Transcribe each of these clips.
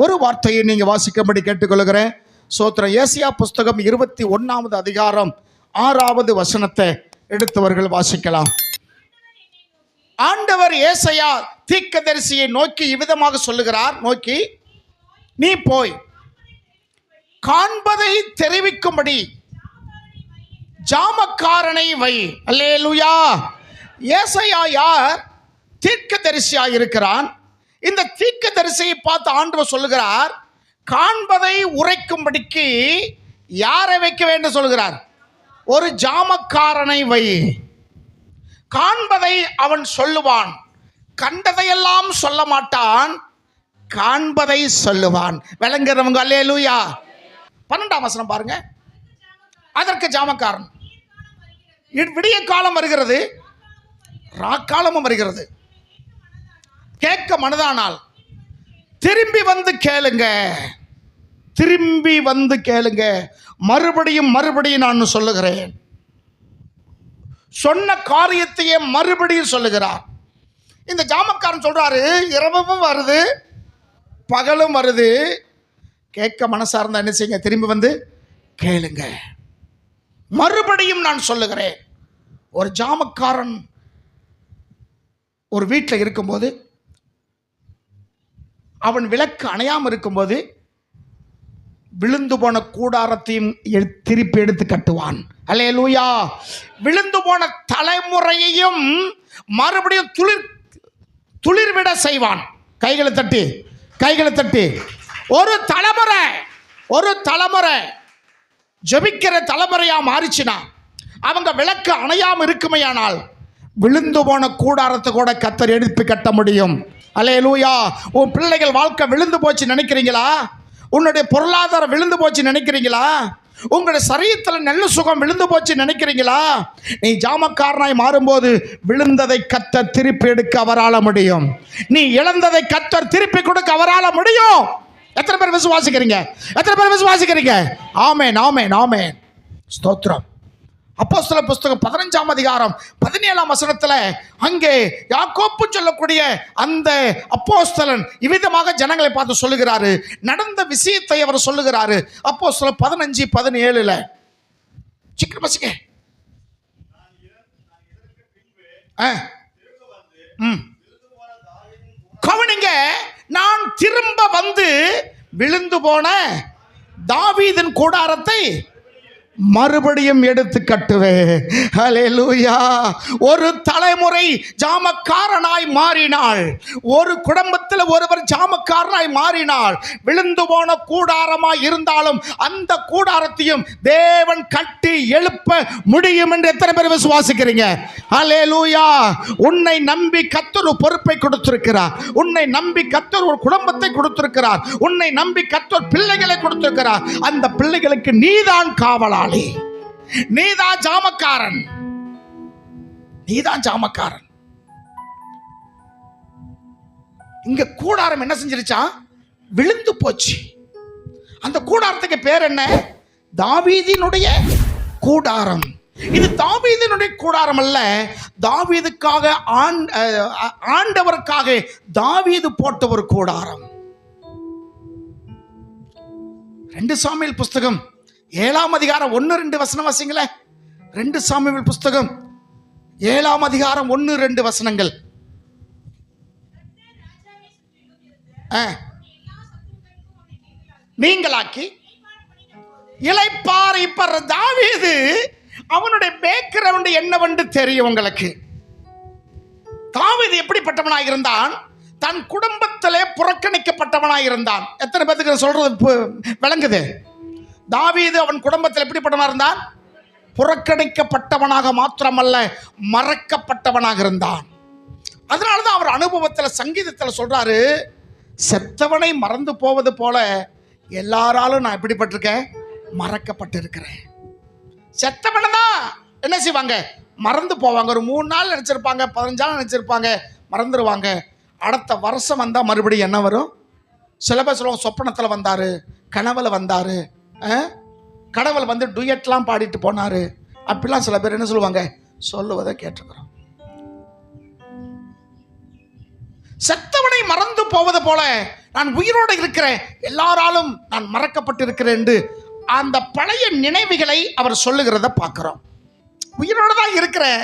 ஒரு வார்த்தையை நீங்க வாசிக்கும்படி கேட்டுக்கொள்கிறேன். சோத்திரம். ஏசியா புஸ்தகம் 21வது அதிகாரம் 6வது வசனத்தை எடுத்தவர்கள் வாசிக்கலாம். ஆண்டவர் ஏசாயா தீர்க்கதரிசியை நோக்கி இவ்விதமாக சொல்லுகிறார். நோக்கி, நீ போய் காண்பதை தெரிவிக்கும்படி ஜாமக்காரனை வை. அல்லேலூயா. ஏசாயா யார்? தீர்க்கதரிசியாக இருக்கிறான். இந்த தீர்க்கதரிசியை பார்த்து ஆண்டவர் சொல்லுகிறார், காண்பதை உரைக்கும்படிக்கு யாரை வைக்க வேண்டும் சொல்கிறார்? ஒரு ஜாமக்காரனை வை. காண்பதை அவன் சொல்லுவான், கண்டதையெல்லாம் சொல்ல மாட்டான், காண்பதை சொல்லுவான். விளங்குறவங்க அல்லேலூயா. 12ஆம் வசனம் பாருங்க. அதற்கு ஜாமக்காரன், விடிய காலம் வருகிறது, ராக்காலமும் வருகிறது, கேட்க மனதானால் திரும்பி வந்து கேளுங்க, திரும்பி வந்து கேளுங்க, மறுபடியும் மறுபடியும் நான் சொல்லுகிறேன். சொன்ன காரியத்தையே மறுபடியும் சொல்லுகிறார். இந்த ஜாமக்காரன் சொல்றாரு, இரவும் வருது பகலும் வருது, கேட்க மனசா இருந்தா என்ன செய்யுங்க? திரும்பி வந்து கேளுங்க, மறுபடியும் நான் சொல்லுகிறேன். ஒரு ஜாமக்காரன் ஒரு வீட்டில் இருக்கும்போது, அவன் விளக்கு அணையாமல் இருக்கும்போது விழுந்து போன கூடாரத்தையும் திருப்பி எடுத்து கட்டுவான். அல்லேலூயா. விழுந்து போன தலைமுறையையும் மறுபடியும் துளிர்விட செய்வான். கைகளை தட்டி, கைகளை தட்டி. ஒரு தலைமுறை ஜெபிக்கிற தலைமுறையா மாறிச்சுனா, அவங்க விளக்கு அணையாமல் இருக்குமையானால் விழுந்து போன கூடாரத்தை கூட கர்த்தர் எடுத்து கட்ட முடியும். அல்லேலூயா. உன் பிள்ளைகள் வாழ்க்கை விழுந்து போச்சு நினைக்கிறீங்களா? உன்னுடைய பொருளாதாரம் விழுந்து போச்சு நினைக்கிறீங்களா? உங்களுடைய சரீரத்தில் நல்ல சுகம் விழுந்து போச்சு நினைக்கிறீங்களா? நீ ஜாமக்காரனாய் மாறும்போது விழுந்ததை கர்த்தர் திருப்பி எடுக்க அவரால முடியும். நீ இழந்ததை கர்த்தர் திருப்பி கொடுக்க அவரால முடியும். எத்தனை பேர் விசுவாசிக்கிறீங்க? எத்தனை பேர் விசுவாசிக்கிறீங்க? ஆமென், ஆமென், ஆமென். ஸ்தோத்திரம். அப்போஸ்தலர் புஸ்தகம் 15ஆம் அதிகாரம் 17ஆம் வசனத்தில் அங்கே யாக்கோப்பு சொல்லக்கூடிய அந்த அப்போஸ்தலன் இவ்விதமாக ஜனங்களை பார்த்து சொல்லுகிறாரு, நடந்த விஷயத்தை அவர் சொல்லுகிறாரு. அப்போஸ்தலர் 15:17 சீக்கிரம் வசிக்க. கவனிங்க, நான் திரும்ப வந்து விழுந்து போன தாவீதின் கூடாரத்தை மறுபடியும் எடுத்து கட்டுவேன். ஹல்லேலூயா. ஒரு தலைமுறை ஜாமக்காரனாய் மாறினாள். ஒரு குடும்பத்தில் ஒருவர் ஜாமக்காரனாய் மாறினாள். விழுந்து போன கூடாரமாய் இருந்தாலும் அந்த கூடாரத்தையும் தேவன் கட்டி எழுப்ப முடியும் என்று எத்தனை பேர் விசுவாசிக்கிறீங்க? ஹல்லேலூயா. உன்னை நம்பி கர்த்தர் ஒரு பொறுப்பை கொடுத்திருக்கிறார். உன்னை நம்பி கர்த்தர் ஒரு குடும்பத்தை கொடுத்திருக்கிறார். உன்னை நம்பி கர்த்தர் பிள்ளைகளை கொடுத்திருக்கிறார். அந்த பிள்ளைகளுக்கு நீதான் காவலா, நீதான் ஜாமக்காரன், நீதான் ஜாமக்காரன். இங்க கூடாரம் என்ன செஞ்சிருச்சா? விழுந்து போச்சு. அந்த கூடாரத்துக்கு பேர் என்ன? தாவீதினுடைய கூடாரம். இது தாவீதினுடைய கூடாரம் அல்ல, தாவீதுக்காக ஆண்டவருக்காக தாவீது போட்ட ஒரு கூடாரம். 2 சாமுவேல் புஸ்தகம் 7ஆம் அதிகாரம் 1-2 வசனம் வாசிங்களே. 2 சாமுவேல் புஸ்தகம் 7ஆம் அதிகாரம் 1-2 வசனங்கள். நீங்களாக்கி இளைப்பாறை. இப்ப தாவீது அவனுடைய பேக்ரவுண்ட் என்னவென்று தெரியும் உங்களுக்கு. தாவீது எப்படிப்பட்டவனாக இருந்தான்? தன் குடும்பத்திலே புறக்கணிக்கப்பட்டவனாக இருந்தான். எத்தனை பேருக்கு சொல்றது விளங்குது? தாவீது அவன் குடும்பத்தில் எப்படிப்பட்டவனாக இருந்தான்? புறக்கணிக்கப்பட்டவனாக மாத்திரமல்ல, மறக்கப்பட்டவனாக இருந்தான். அதனாலதான் அவர் அனுபவத்தில் சங்கீதத்தில் சொல்றாரு, செத்தவனை மறந்து போவது போல எல்லாராலும் நான் எப்படிப்பட்டிருக்கேன்? மறக்கப்பட்டிருக்கிறேன். செத்தவனை தான் என்ன செய்வாங்க? மறந்து போவாங்க. ஒரு 3 நாள் நினைச்சிருப்பாங்க, 15 நாள் நினைச்சிருப்பாங்க, மறந்துடுவாங்க. அடுத்த வருஷம் வந்தால் மறுபடியும் என்ன வரும்? சில பேர் சொல்லுவாங்க, சொப்பனத்தில் வந்தார், கனவுல வந்தார், கடவுள் வந்து டுயட்லாம் பாடிட்டு போனார், அப்படிலாம் சில பேர் என்ன சொல்லுவாங்க? சொல்லுவதை கேட்டுக்கிறோம். செத்தவனை மறந்து போவது போல நான் உயிரோடு இருக்கிறேன், எல்லாராலும் நான் மறக்கப்பட்டிருக்கிறேன் என்று அந்த பழைய நினைவுகளை அவர் சொல்லுகிறத பார்க்கிறோம். உயிரோடு தான் இருக்கிறேன்,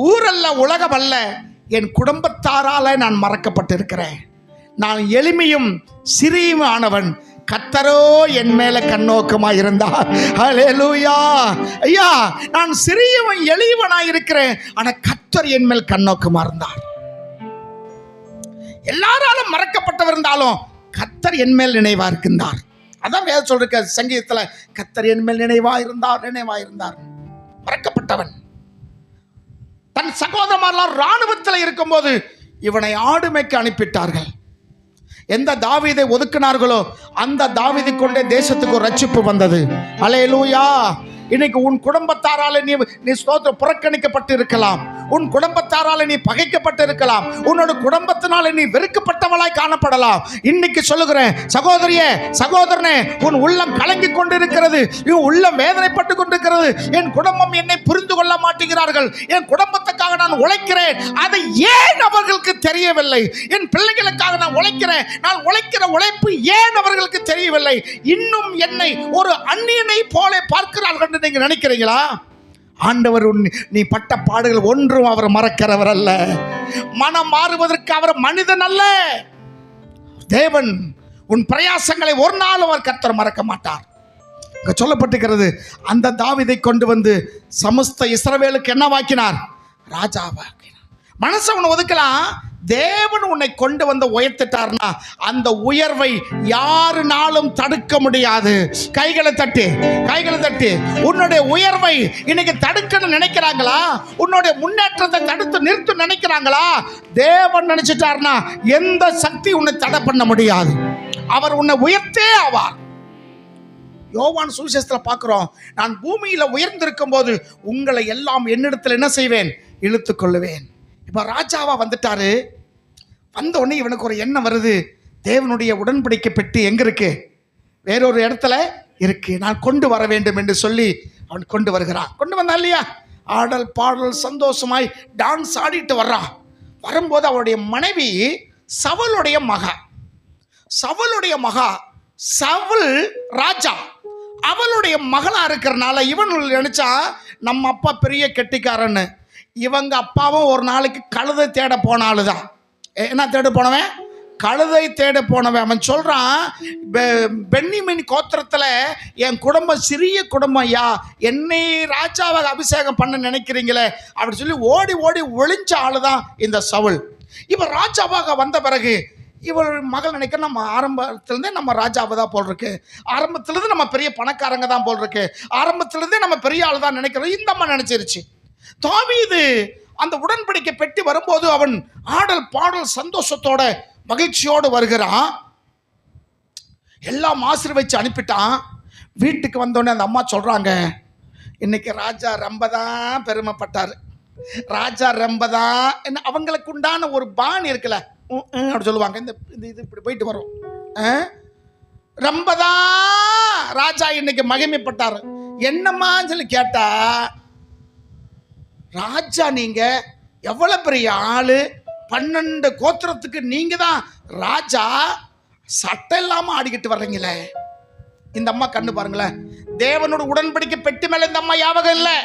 ஊரல்ல உலகம் அல்ல, என் குடும்பத்தாரால நான் மறக்கப்பட்டிருக்கிறேன். நான் எளிமையும் சிறியும் ஆனவன், கர்த்தரோ என் மேல கண்ணோக்கமாய் இருந்தார். ஹல்லேலூயா. ஐயா, நான் சிறியவன் எளியவனாய் இருக்கிறேன், ஆனா கர்த்தர் என் மேல் கண்ணோக்கமா இருந்தார். எல்லாராலும் மறக்கப்பட்டவர் இருந்தாலும் கர்த்தர் என் மேல் நினைவா இருக்கின்றார். அதான் வேத சொல்ற சங்கீதத்துல, கர்த்தர் என் மேல் நினைவா இருந்தார். மறக்கப்பட்டவன். தன் சகோதரமாரெல்லாம் இராணுவத்தில் இருக்கும்போது இவனை ஆடுமைக்கு அனுப்பிட்டார்கள். எந்த தாவீதை ஒதுக்கினார்களோ அந்த தாவீதை கொண்டே தேசத்துக்கு ஒரு ரட்சிப்பு வந்தது. அல்லேலூயா. இன்னைக்கு உன் குடும்பத்தாரால நீ ஸ்தோத்திரம் புறக்கணிக்கப்பட்டு இருக்கலாம், உன் குடும்பத்தாரால நீ பகைக்கப்பட்டு இருக்கலாம், உன்னோட குடும்பத்தினால நீ வெறுக்கப்பட்டவளாய் காணப்படலாம். இன்னைக்கு சொல்லுகிறேன் சகோதரியே, சகோதரனே, உன் உள்ளம் கலங்கி கொண்டிருக்கிறது, உன் உள்ளம் வேதனைப்பட்டு கொண்டிருக்கிறது. என் குடும்பம் என்னை புரிந்து கொள்ள மாட்டேங்கிறார்கள், என் குடும்பத்துக்காக நான் உழைக்கிறேன், அதை ஏன் அவர்களுக்கு தெரியவில்லை? என் பிள்ளைகளுக்காக நான் உழைக்கிறேன், நான் உழைக்கிற உழைப்பு ஏன் அவர்களுக்கு தெரியவில்லை? இன்னும் என்னை ஒரு அந்நியனை போல பார்க்கிறார்கள் நீங்க நினைக்கிறீங்களா? ஆண்டவர் நீ பட்ட பாடுகள் ஒன்றும் அவர் மறக்கிறவர் அல்ல. மனம் மாறுவதற்கு அவர் மனிதன் அல்ல, தேவன். உன் பிரயாசங்களை ஒரு நாள் அவர் கர்த்தர் மறக்க மாட்டார். இங்க சொல்லப்பட்டிருக்கிறது, அந்த தாவீதை கொண்டு வந்து சமஸ்த இஸ்ரவேலுக்கு என்னவாக்கினார்? ராஜாவாக்கினார். மனசவனை ஒதுக்கலாம், தேவன் உன்னை கொண்டு வந்து உயர்த்திட்டார்னா அந்த உயர்வை யாருனாலும் தடுக்க முடியாது. கைகளை தட்டி உன்னுடைய உயர்வை இன்னைக்கு தடுக்கணும்னு நினைக்கிறாங்களா? உன்னுடைய முன்னேற்றத்தை தடுத்து நிறுத்த நினைக்கிறாங்களா? தேவன் நினைச்சிட்டார்னா எந்த சக்தி உன்னை தடை பண்ண முடியாது. அவர் உன்னை உயர்த்தே ஆவார். யோவான் சுவிசேஷத்தில் பார்க்கிறோம், நான் பூமியில உயர்ந்திருக்கும் போது உங்களை எல்லாம் என்னிடத்தில் என்ன செய்வேன்? இழுத்து கொள்ளுவேன். இப்போ ராஜாவா வந்துட்டாரு. வந்த உடனே இவனுக்கு ஒரு எண்ணம் வருது, தேவனுடைய உடன்படிக்கை பெட்டி எங்க இருக்கு? வேறொரு இடத்துல இருக்கு, நான் கொண்டு வர வேண்டும் என்று சொல்லி அவன் கொண்டு வருகிறான். கொண்டு வந்தான் இல்லையா? ஆடல் பாடல் சந்தோஷமாய் டான்ஸ் ஆடிட்டு வர்றான். வரும்போது அவருடைய மனைவி சவுலுடைய மகா, சவுல் ராஜா, அவளுடைய மகளா இருக்கிறனால இவன் நினைச்சா நம்ம அப்பா பெரிய கெட்டிக்காரன்னு. இவங்க அப்பாவும் ஒரு நாளைக்கு கழுதை தேட போன ஆளுதான். என்ன தேட போனவன்? கழுதை தேட போனவன். அவன் சொல்றான், பென்னிமின் கோத்திரத்துல என் குடும்பம் சிறிய குடும்பம் ஐயா, என்னை ராஜாவாக அபிஷேகம் பண்ண நினைக்கிறீங்களே அப்படி சொல்லி ஓடி ஓடி ஒளிஞ்ச ஆளுதான் இந்த சவுல். இவன் ராஜாவாக வந்த பிறகு இவள் மகள் நினைக்க, நம்ம ஆரம்பத்திலேருந்தே நம்ம ராஜாவை தான் போல் இருக்கு, ஆரம்பத்திலேருந்து நம்ம பெரிய பணக்காரங்க தான் போல் இருக்கு, ஆரம்பத்திலேருந்தே நம்ம பெரிய ஆள் தான் நினைக்கிறோம். இந்த அம்மா நினைச்சிருச்சு. தாவீது அந்த உடன்படிக்கை பெட்டி வரும்போது அவன் ஆடல் பாடல் சந்தோஷத்தோட மகிழ்ச்சியோடு வருகிறான். எல்லாம் ஆசீர்வதிச்சு அனுப்பிட்டான். வீட்டுக்கு வந்தோடனே அந்த அம்மா சொல்றாங்க, இன்னைக்கு ராஜா ரொம்ப தான் பெருமைப்பட்டார், ராஜா ரொம்ப தான் என்ன, அவங்களுக்கு உண்டான ஒரு பாணி இருக்குல்ல அப்படி சொல்லுவாங்க, இந்த இது இப்படி போயிட்டு வரும், ரொம்ப தான் ராஜா இன்னைக்கு மகிமைப்பட்டார். என்னம்மான்னு சொல்லி கேட்டா, ராஜா நீங்க எவ்வளவு பெரிய ஆளு, 12 கோத்திரத்துக்கு நீங்க தான் ராஜா, சட்டை இல்லாம ஆடிக்கிட்டு வர்றீங்களே. இந்த அம்மா கண்ணு பாருங்களேன், தேவனோட உடன்படிக்கை பெட்டி மேல இந்த அம்மா ஞாபகம் இல்லை.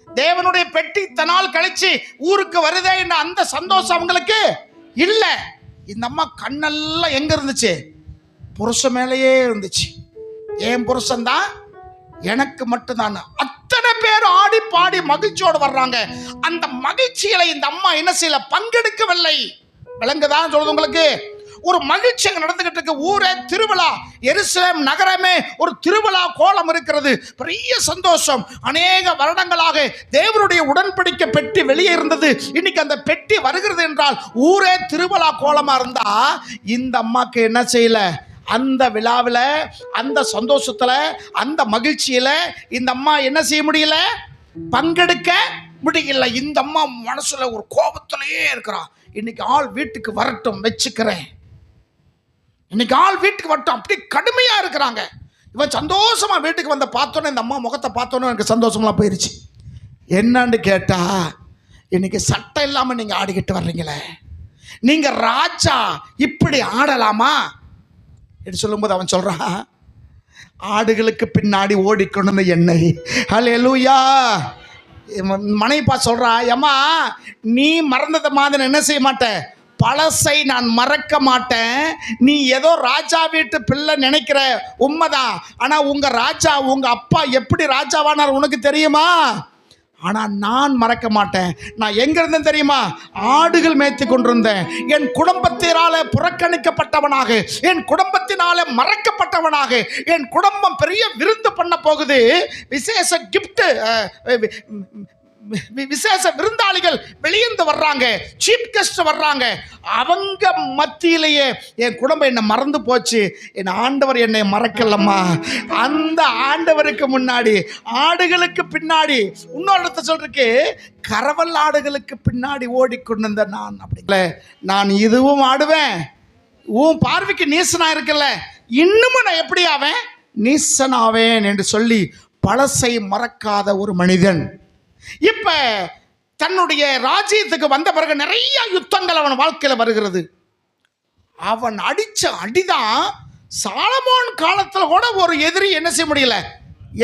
தேவனுடைய பெட்டி தனால் கழிச்சு ஊருக்கு வருதே என்ற அந்த சந்தோஷம் அவங்களுக்கு இல்லை. இந்த அம்மா கண்ணெல்லாம் எங்க இருந்துச்சு? புருஷன் மேலேயே இருந்துச்சு. என் புருஷன் தான் எனக்கு மட்டும்தான். அத்தனை பேர் ஆடி பாடி மகிழ்ச்சியோடு வர்றாங்க. அந்த மகிழ்ச்சியில இந்த அம்மா என்ன செய்யல? பங்கெடுக்கவில்லை. விளங்குதான் சொல்றது உங்களுக்கு? ஒரு மகிழ்ச்சி நடந்துகிட்டு இருக்கு. ஊரே திருவிழா, எருசலேம் நகரமே ஒரு திருவிழா கோலம் இருக்கிறது. பெரிய சந்தோஷம். அநேக வருடங்களாக தேவனுடைய உடன்படிக்கை பெட்டி வெளியே இருந்தது. இன்னைக்கு அந்த பெட்டி வருகிறது என்றால் ஊரே திருவிழா கோலமா இருந்தா இந்த அம்மாக்கு என்ன செய்யல? அந்த விழாவில், அந்த சந்தோஷத்துல, அந்த மகிழ்ச்சியில இந்த அம்மா என்ன செய்ய முடியல? பங்கெடுக்க முடியல. இந்த அம்மா மனசுல ஒரு கோபத்திலேயே இருக்கிறான். இன்னைக்கு ஆள் வீட்டுக்கு வரட்டும், வச்சுக்கிறேன், இன்னைக்கு ஆள் வீட்டுக்கு வரட்டும், அப்படி கடுமையா இருக்கிறாங்க. இவன் சந்தோஷமா வீட்டுக்கு வந்த பார்த்தோன்னே இந்த அம்மா முகத்தை பார்த்தோன்னே எனக்கு சந்தோஷமா போயிருச்சு. என்னன்னு கேட்டா, இன்னைக்கு சட்டை இல்லாம நீங்க ஆடிக்கிட்டு வர்றீங்களே, நீங்க ராஜா இப்படி ஆடலாமா என்று சொல்லும்போது அவன் சொல்றான், ஆடுகளுக்கு பின்னாடி ஓடிக்கொண்டு என்னை. ஹல்லேலூயா. மனைவிப்பா சொல்றா, ஏம்மா நீ மறந்ததை மாதிரி என்ன செய்ய மாட்டேன், பழசை நான் மறக்க மாட்டேன். நீ ஏதோ ராஜா வீட்டு பிள்ளை நினைக்கிற, உண்மைதான். ஆனா உங்க ராஜா, உங்க அப்பா எப்படி ராஜாவானார் உனக்கு தெரியுமா? ஆனா நான் மறக்க மாட்டேன். நான் எங்க இருந்தேன் தெரியுமா? ஆடுகள் மேய்த்து கொண்டிருந்தேன். என் குடும்பத்தினால புறக்கணிக்கப்பட்டவனாக, என் குடும்பத்தினால மறக்கப்பட்டவனாக, என் குடும்பம் பெரிய விருந்து பண்ண போகுது, விசேஷ கிஃப்ட், விசேஷ விருந்தாளிகள் வெளியிருந்து வர்றாங்க, சீஃப் கெஸ்ட் வர்றாங்க. அவங்க மத்தியிலேயே என் குடும்பம் என்னை மறந்து போச்சு. என் ஆண்டவர் என்னை மறக்கலம்மா. அந்த ஆண்டவருக்கு முன்னாடி, ஆடுகளுக்கு பின்னாடி, இன்னொரு இடத்த சொல்றதுக்கு, கரவல் ஆடுகளுக்கு பின்னாடி ஓடிக்கொண்டிருந்த நான் அப்படி நான் இதுவும் ஆடுவேன். உன் பார்வைக்கு நீசனா இருக்கல, இன்னமும் நான் எப்படி ஆவேன், நீசனாவேன் என்று சொல்லி பழசை மறக்காத ஒரு மனிதன். இப்ப தன்னுடைய ராஜ்யத்துக்கு வந்த பிறகு நிறைய யுத்தங்கள் அவன் வாழ்க்கையில் வருகிறது. அவன் அடிச்ச அடிதான் சாலமோன் காலத்தில் கூட ஒரு எதிரி என்ன செய்ய முடியல,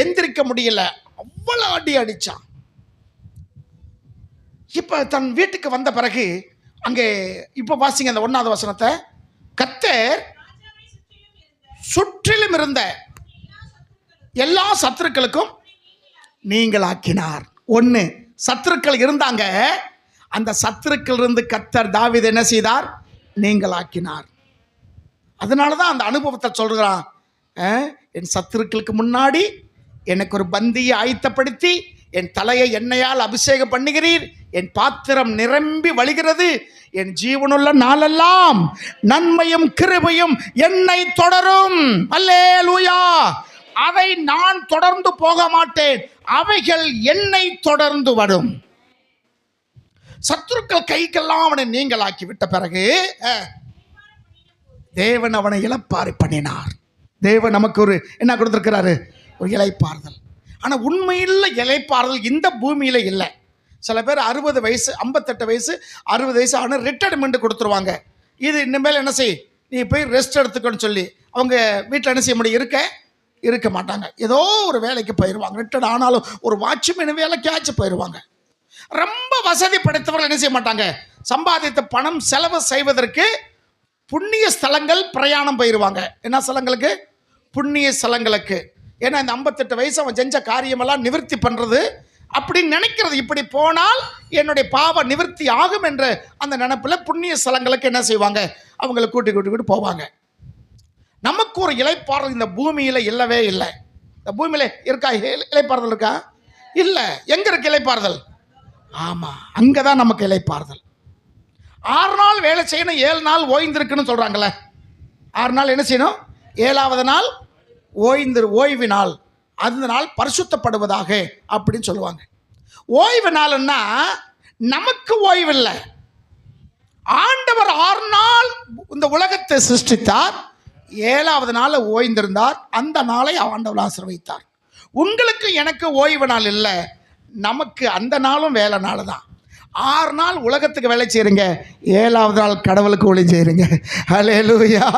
எந்திரிக்க முடியல. அவ்வளவு அடி அடிச்சான். இப்ப தன் வீட்டுக்கு வந்த பிறகு அங்கே இப்ப வாசிங்க அந்த 1வது வசனத்தை. கர்த்தர் சுற்றிலும் இருந்த எல்லா சத்துருக்களுக்கும் நீங்களாக்கினார். ஒன்று, சத்துருக்கள் இருந்தாங்க, அந்த சத்துருக்கள் இருந்து கர்த்தர் தாவீது என்ன செய்தார், நீங்களாக்கினார். அதனால தான் அந்த அனுபவத்தை சொல்கிறான். என் சத்துருக்களுக்கு முன்னாடி எனக்கு ஒரு பந்தியை ஆயத்தப்படுத்தி என் தலையை எண்ணெயால் அபிஷேகம் பண்ணுகிறீர், என் பாத்திரம் நிரம்பி வழிகிறது, என் ஜீவனுள்ள நாளெல்லாம் நன்மையும் கிருபையும் என்னை தொடரும். அல்லேலூயா. அதை நான் தொடர்ந்து போக மாட்டேன், அவைகள் என்னை தொடர்ந்து வரும். சத்துருக்கள் கைக்கெல்லாம் அவனை நீங்களாக்கி விட்ட பிறகு தேவன் அவனை இளைப்பாறை பண்ணினார். தேவன் நமக்கு ஒரு என்ன கொடுத்திருக்கிறாரு, ஒரு இளைப்பாறுதல். ஆனா உண்மையில் இளைப்பாறுதல் இந்த பூமியில இல்லை. சில பேர் 60 வயசு 58 வயசு 60 வயசு ஆனால் ரிட்டையர்மெண்ட் கொடுத்துருவாங்க. இது இனிமேல் என்ன செய், நீ போய் ரெஸ்ட் எடுத்துக்கன்னு சொல்லி அவங்க வீட்டில் என்ன செய்ய முடியும், இருக்க மாட்டாங்க. ஏதோ ஒரு வேலைக்கு போயிடுவாங்க. ரிட்டையர்ட் ஆனாலும் ஒரு வாட்ச்மேன் வேலைக்காச்சும் போயிடுவாங்க. ரொம்ப வசதி படைத்தவர்கள் என்ன செய்ய மாட்டாங்க, சம்பாதித்த பணம் செலவு செய்வதற்கு புண்ணிய ஸ்தலங்கள் பிரயாணம் போயிடுவாங்க. என்ன ஸ்தலங்களுக்கு, புண்ணிய ஸ்தலங்களுக்கு. ஏன்னா இந்த 58 வயசு அவன் செஞ்ச காரியமெல்லாம் நிவர்த்தி பண்ணுறது அப்படின்னு நினைக்கிறது. இப்படி போனால் என்னுடைய பாவ நிவர்த்தி ஆகும் என்ற அந்த நினைப்பில் புண்ணிய ஸ்தலங்களுக்கு என்ன செய்வாங்க, அவங்களை கூட்டி போவாங்க. நமக்கு ஒரு இளைப்பாறுதல் இந்த பூமியில் இல்லவே இல்லை. இந்த பூமியில் இருக்கா இளைப்பாறுதல், இருக்கா? இல்லை. எங்க இருக்கு இளைப்பாறுதல்? ஆமா, அங்கதான் நமக்கு இளைப்பாறுதல். 6 நாள் வேலை செய்யணும், 7 நாள் ஓய்ந்திருக்குன்னு சொல்றாங்கல்ல. 6 நாள் என்ன செய்யணும், 7வது நாள் ஓய்வு நாள், அந்த நாள் பரிசுத்தப்படுவதாக அப்படின்னு சொல்லுவாங்க. ஓய்வு நாள்னா நமக்கு ஓய்வு இல்லை. ஆண்டவர் 6 நாள் இந்த உலகத்தை சிருஷ்டித்தார், 7வது நாள் ஓய்ந்திருந்தார். அந்த நாளை ஆண்டவர் ஆசீர்வதித்தார். உங்களுக்கு எனக்கு ஓய்வு நாள் இல்லை, நமக்கு அந்த நாளும் வேலை நாள் தான். 6 நாள் உலகத்துக்கு வேலை செய்கிறீங்க, 7வது நாள் கடவுளுக்கு ஒளி செய்கிறீங்க. அல்லேலூயா.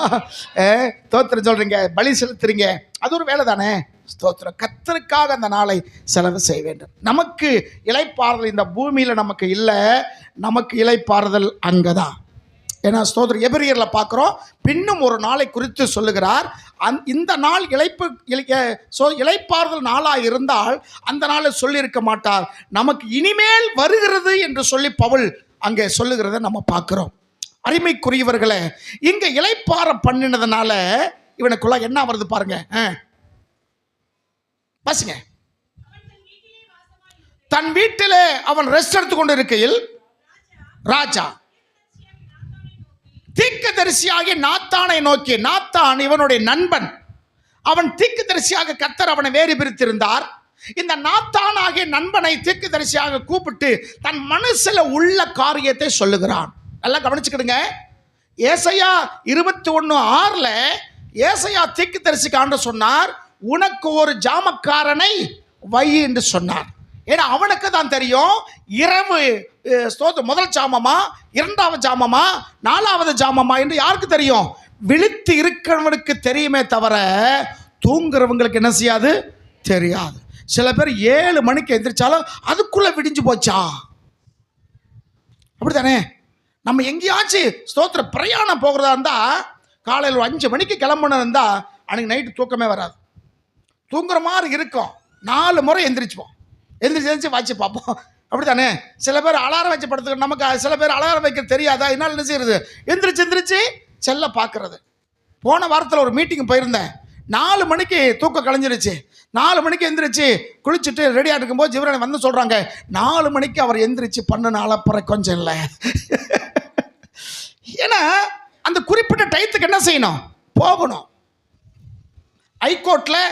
ஸ்தோத்திரம் சொல்கிறீங்க, பலி செலுத்துறீங்க, அது ஒரு வேலை தானே. ஸ்தோத்திரம். கர்த்தருக்காக அந்த நாளை செலவு செய்ய வேண்டும். நமக்கு இளைப்பாறுதல் இந்த பூமியில் நமக்கு இல்லை, நமக்கு இளைப்பாறுதல் அங்கே தான். ஏன்னா ஸ்தோத்திரம் எபிரியரில் பார்க்குறோம், பின்னும் ஒரு நாளை குறித்து சொல்லுகிறார். இந்த நாள் இளைப்பாறுதல் நாளாக இருந்தால் அந்த நாளை சொல்லியிருக்க மாட்டார். நமக்கு இனிமேல் வருகிறது என்று சொல்லி பவுல் அங்கே சொல்லுகிறத நம்ம பார்க்குறோம். அருமைக்குரியவர்களே, இங்கே இளைப்பாற பண்ணினதுனால இவனுக்குள்ள என்ன வருது பாருங்க. பசுங்க, தன் வீட்டிலே அவன் ரெஸ்ட் எடுத்து கொண்டு இருக்கையில் ராஜா தீர்க்கதரிசியாகிய நாத்தானை நோக்கி, நாத்தான் இவனுடைய நண்பன், அவன் தீர்க்கதரிசியாக கர்த்தர் அவனை வேறு பிரித்திருந்தார். இந்த நாத்தான் ஆகிய நண்பனை தீர்க்கதரிசியாக கூப்பிட்டு தன் மனசுல உள்ள காரியத்தை சொல்லுகிறான். நல்லா கவனிச்சுக்கிடுங்க. ஏசாயா 21:6 ஏசாயா தீர்க்கதரிசிக்கு ஆண்டவர் சொன்னார், உனக்கு ஒரு ஜாமக்காரனை வை என்று சொன்னார். ஏன்னா அவனுக்கு தான் தெரியும் இரவு ஸ்தோத்திரம் முதல் ஜாமமா, இரண்டாவது ஜாமமா, நாலாவது ஜாமமா என்று யாருக்கு தெரியும்? விழித்து இருக்கிறவனுக்கு தெரியுமே தவிர தூங்குறவங்களுக்கு என்ன செய்யாது? தெரியாது. சில பேர் 7 மணிக்கு எந்திரிச்சாலும் அதுக்குள்ள விடிஞ்சு போச்சா. அப்படித்தானே? நம்ம எங்கேயாச்சும் ஸ்தோத்திர பிரயாணம் போகிறதா இருந்தா காலையில் 5 மணிக்கு கிளம்பணும் இருந்தா அன்னைக்கு நைட்டு தூக்கமே வராது. தூங்குற மாதிரி இருக்கும். 4 முறை எந்திரிச்சுப்போம். எந்திரிச்சு வாட்சி பார்ப்போம். அப்படித்தானே? சில பேர் அலாரம் வச்சு படுத்துக்க, நமக்கு சில பேர் அலாரம் வைக்க தெரியாதா? என்னால் என்ன செய்யறது? எந்திரிச்சு செல்ல பார்க்கறது. போன வாரத்தில் ஒரு மீட்டிங் போயிருந்தேன். 4 மணிக்கு தூக்கம் கலைஞ்சிருச்சு. 4 மணிக்கு எந்திரிச்சு குளிச்சுட்டு ரெடியாக இருக்கும்போது ஜிவராணி வந்து சொல்கிறாங்க, 4 மணிக்கு அவர் எந்திரிச்சு பண்ணனால அப்புறம் கொஞ்சம் இல்லை. ஏன்னா அந்த குறிப்பிட்ட டயத்துக்கு என்ன செய்யணும்? போகணும். ஹைகோர்ட்டில்,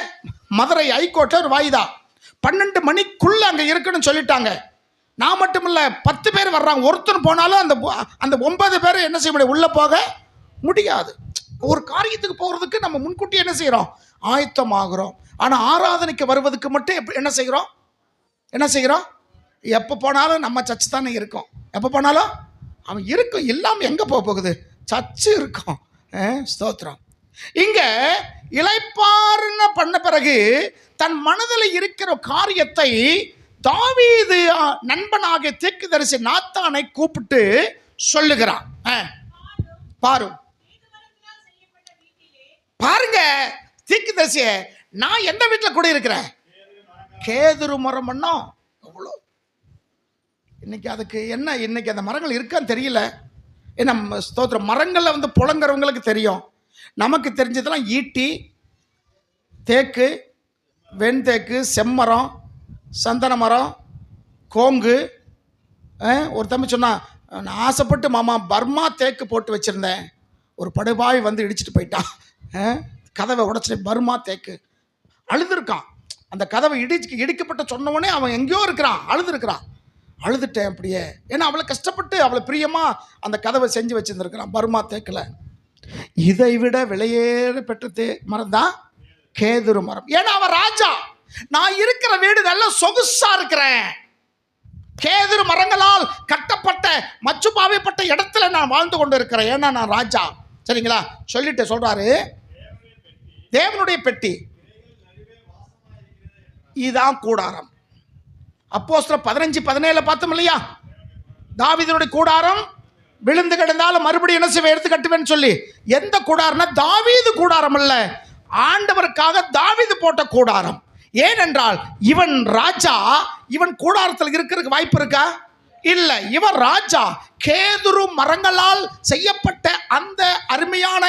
மதுரை ஹைகோர்ட்டில் ஒரு வாய்தா 12 மணிக்குள்ளே அங்கே இருக்குன்னு சொல்லிட்டாங்க. நான் மட்டும் இல்லை, 10 பேர் வர்றாங்க. ஒருத்தர் போனாலும் அந்த 9 பேர் என்ன செய்ய முடியும்? உள்ளே போக முடியாது. ஒரு காரியத்துக்கு போகிறதுக்கு நம்ம முன்கூட்டி என்ன செய்கிறோம்? ஆயத்தமாகிறோம். ஆனால் ஆராதனைக்கு வருவதுக்கு மட்டும் என்ன செய்கிறோம்? எப்போ போனாலும் நம்ம சர்ச்சு தானே இருக்கோம். எப்போ போனாலும் அவன் இருக்கும். இல்லாமல் எங்கே போகுது? சர்ச்சு இருக்கும். ஸ்தோத்திரம். இங்கே இளைப்பாறுன பண்ண பிறகு தன் மனதில் இருக்கிற காரியத்தை தாவீது நண்பனாக தீர்க்கதரிசி நாத்தானை கூப்பிட்டு சொல்லுகிறான். பாருங்க தீர்க்கதரிசிய, நான் எந்த வீட்டில் கூட இருக்கிறேன்? கேதுரு மரம் பண்ணோம். எவ்வளோ இன்னைக்கு அதுக்கு என்ன, இன்னைக்கு அந்த மரங்கள் இருக்கான்னு தெரியல. ஏன்னா ஸ்தோத்திர மரங்களில் வந்து புலங்குறவங்களுக்கு தெரியும். நமக்கு தெரிஞ்சதெல்லாம் ஈட்டி, தேக்கு, வெண்தேக்கு, செம்மரம், சந்தன மரம், கோங்கு. ஒரு தம்பி சொன்னா, நான் ஆசைப்பட்டு மாமா பர்மா தேக்கு போட்டு வச்சுருந்தேன், ஒரு படுபாய் வந்து இடிச்சிட்டு போயிட்டான். கதவை உடைச்சிட்டு பர்மா தேக்கு. அழுதுருக்கான். அந்த கதவை இடிக்கப்பட்ட சொன்னவொடனே அவன் எங்கேயோ இருக்கிறான், அழுதுட்டேன் அப்படியே. ஏன்னா அவளை கஷ்டப்பட்டு அவளை பிரியமா அந்த கதவை செஞ்சு வச்சிருந்துருக்கிறான் பர்மா தேக்கில். இதை விட விலையேற பெற்ற மரம் தான் கேதுரு மரம். ஏன்னா அவன் ராஜா. நான் இருக்கிற வீடு நல்ல சொகுசா இருக்கிறேன். கேதுரு மரங்களால் கட்டப்பட்ட மச்சுப்பாவைப்பட்ட இடத்துல நான் வாழ்ந்து கொண்டு இருக்கிறேன். ஏன்னா நான் ராஜா. சரிங்களா? சொல்லிட்டு சொல்றாரு, தேவனுடைய பெட்டி இதான் கூடாரம். அப்போஸ்தலர் 15:17 பார்த்தோம் இல்லையா? தாவீதுடைய கூடாரம் விழுந்து கிடந்தாலும் மறுபடியும் என்ன செய்வேன்? எடுத்து கட்டுவேன்னு சொல்லி. எந்த கூடாரம்னா தாவீது கூடாரம் அல்ல, ஆண்டவருக்காக தாவீது போட்ட கூடாரம். ஏனென்றால் இவன் ராஜா. இவன் கூடாரத்தில் இருக்கிறதுக்கு வாய்ப்பு இருக்கா? இல்லை. இவன் ராஜா. கேதுரு மரங்களால் செய்யப்பட்ட அந்த அருமையான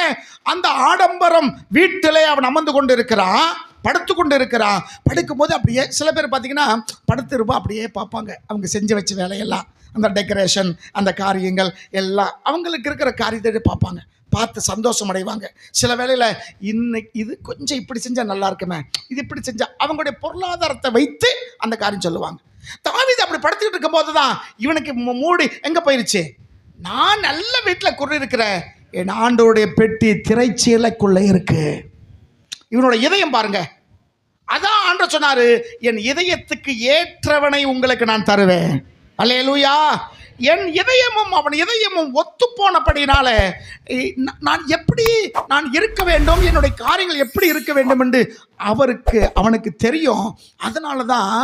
அந்த ஆடம்பரம் வீட்டிலே அவன் அமர்ந்து கொண்டு இருக்கிறான், படுத்து கொண்டு இருக்கிறான். படுக்கும்போது அப்படியே சில பேர் பார்த்தீங்கன்னா படுத்திருப்பா, அப்படியே பார்ப்பாங்க அவங்க செஞ்சு வச்ச வேலையெல்லாம், அந்த டெக்கரேஷன், அந்த காரியங்கள் எல்லாம் அவங்களுக்கு இருக்கிற காரியத்தை பார்ப்பாங்க, பார்த்து சந்தோஷம் அடைவாங்க. சில வேளையில் இன்னைக்கு இது கொஞ்சம் இப்படி செஞ்சால் நல்லா இருக்குமே, இது இப்படி செஞ்சால் அவங்களுடைய பொருளாதாரத்தை வைத்து அந்த காரியம் சொல்லுவாங்க. தாவீது அப்படி படுத்துக்கிட்டு இருக்கும் போது தான் இவனுக்கு மூடி எங்கே போயிருச்சு? நான் நல்ல வீட்டில் குறி இருக்கிறேன், என் ஆண்டோடைய பெட்டி திரைச்சீலைக்குள்ளே இருக்கு. இவனோட இதயம் பாருங்க. அதான் ஆண்டவர் சொன்னாரு, என் இதயத்துக்கு ஏற்றவனை உங்களுக்கு நான் தருவேன். அல்லேலூயா. என் இதயமும் அவன் இதயமும் ஒத்து போனபடினால நான் இருக்க வேண்டும், என்னுடைய காரியங்கள் எப்படி இருக்க வேண்டும் என்று அவனுக்கு தெரியும். அதனால தான்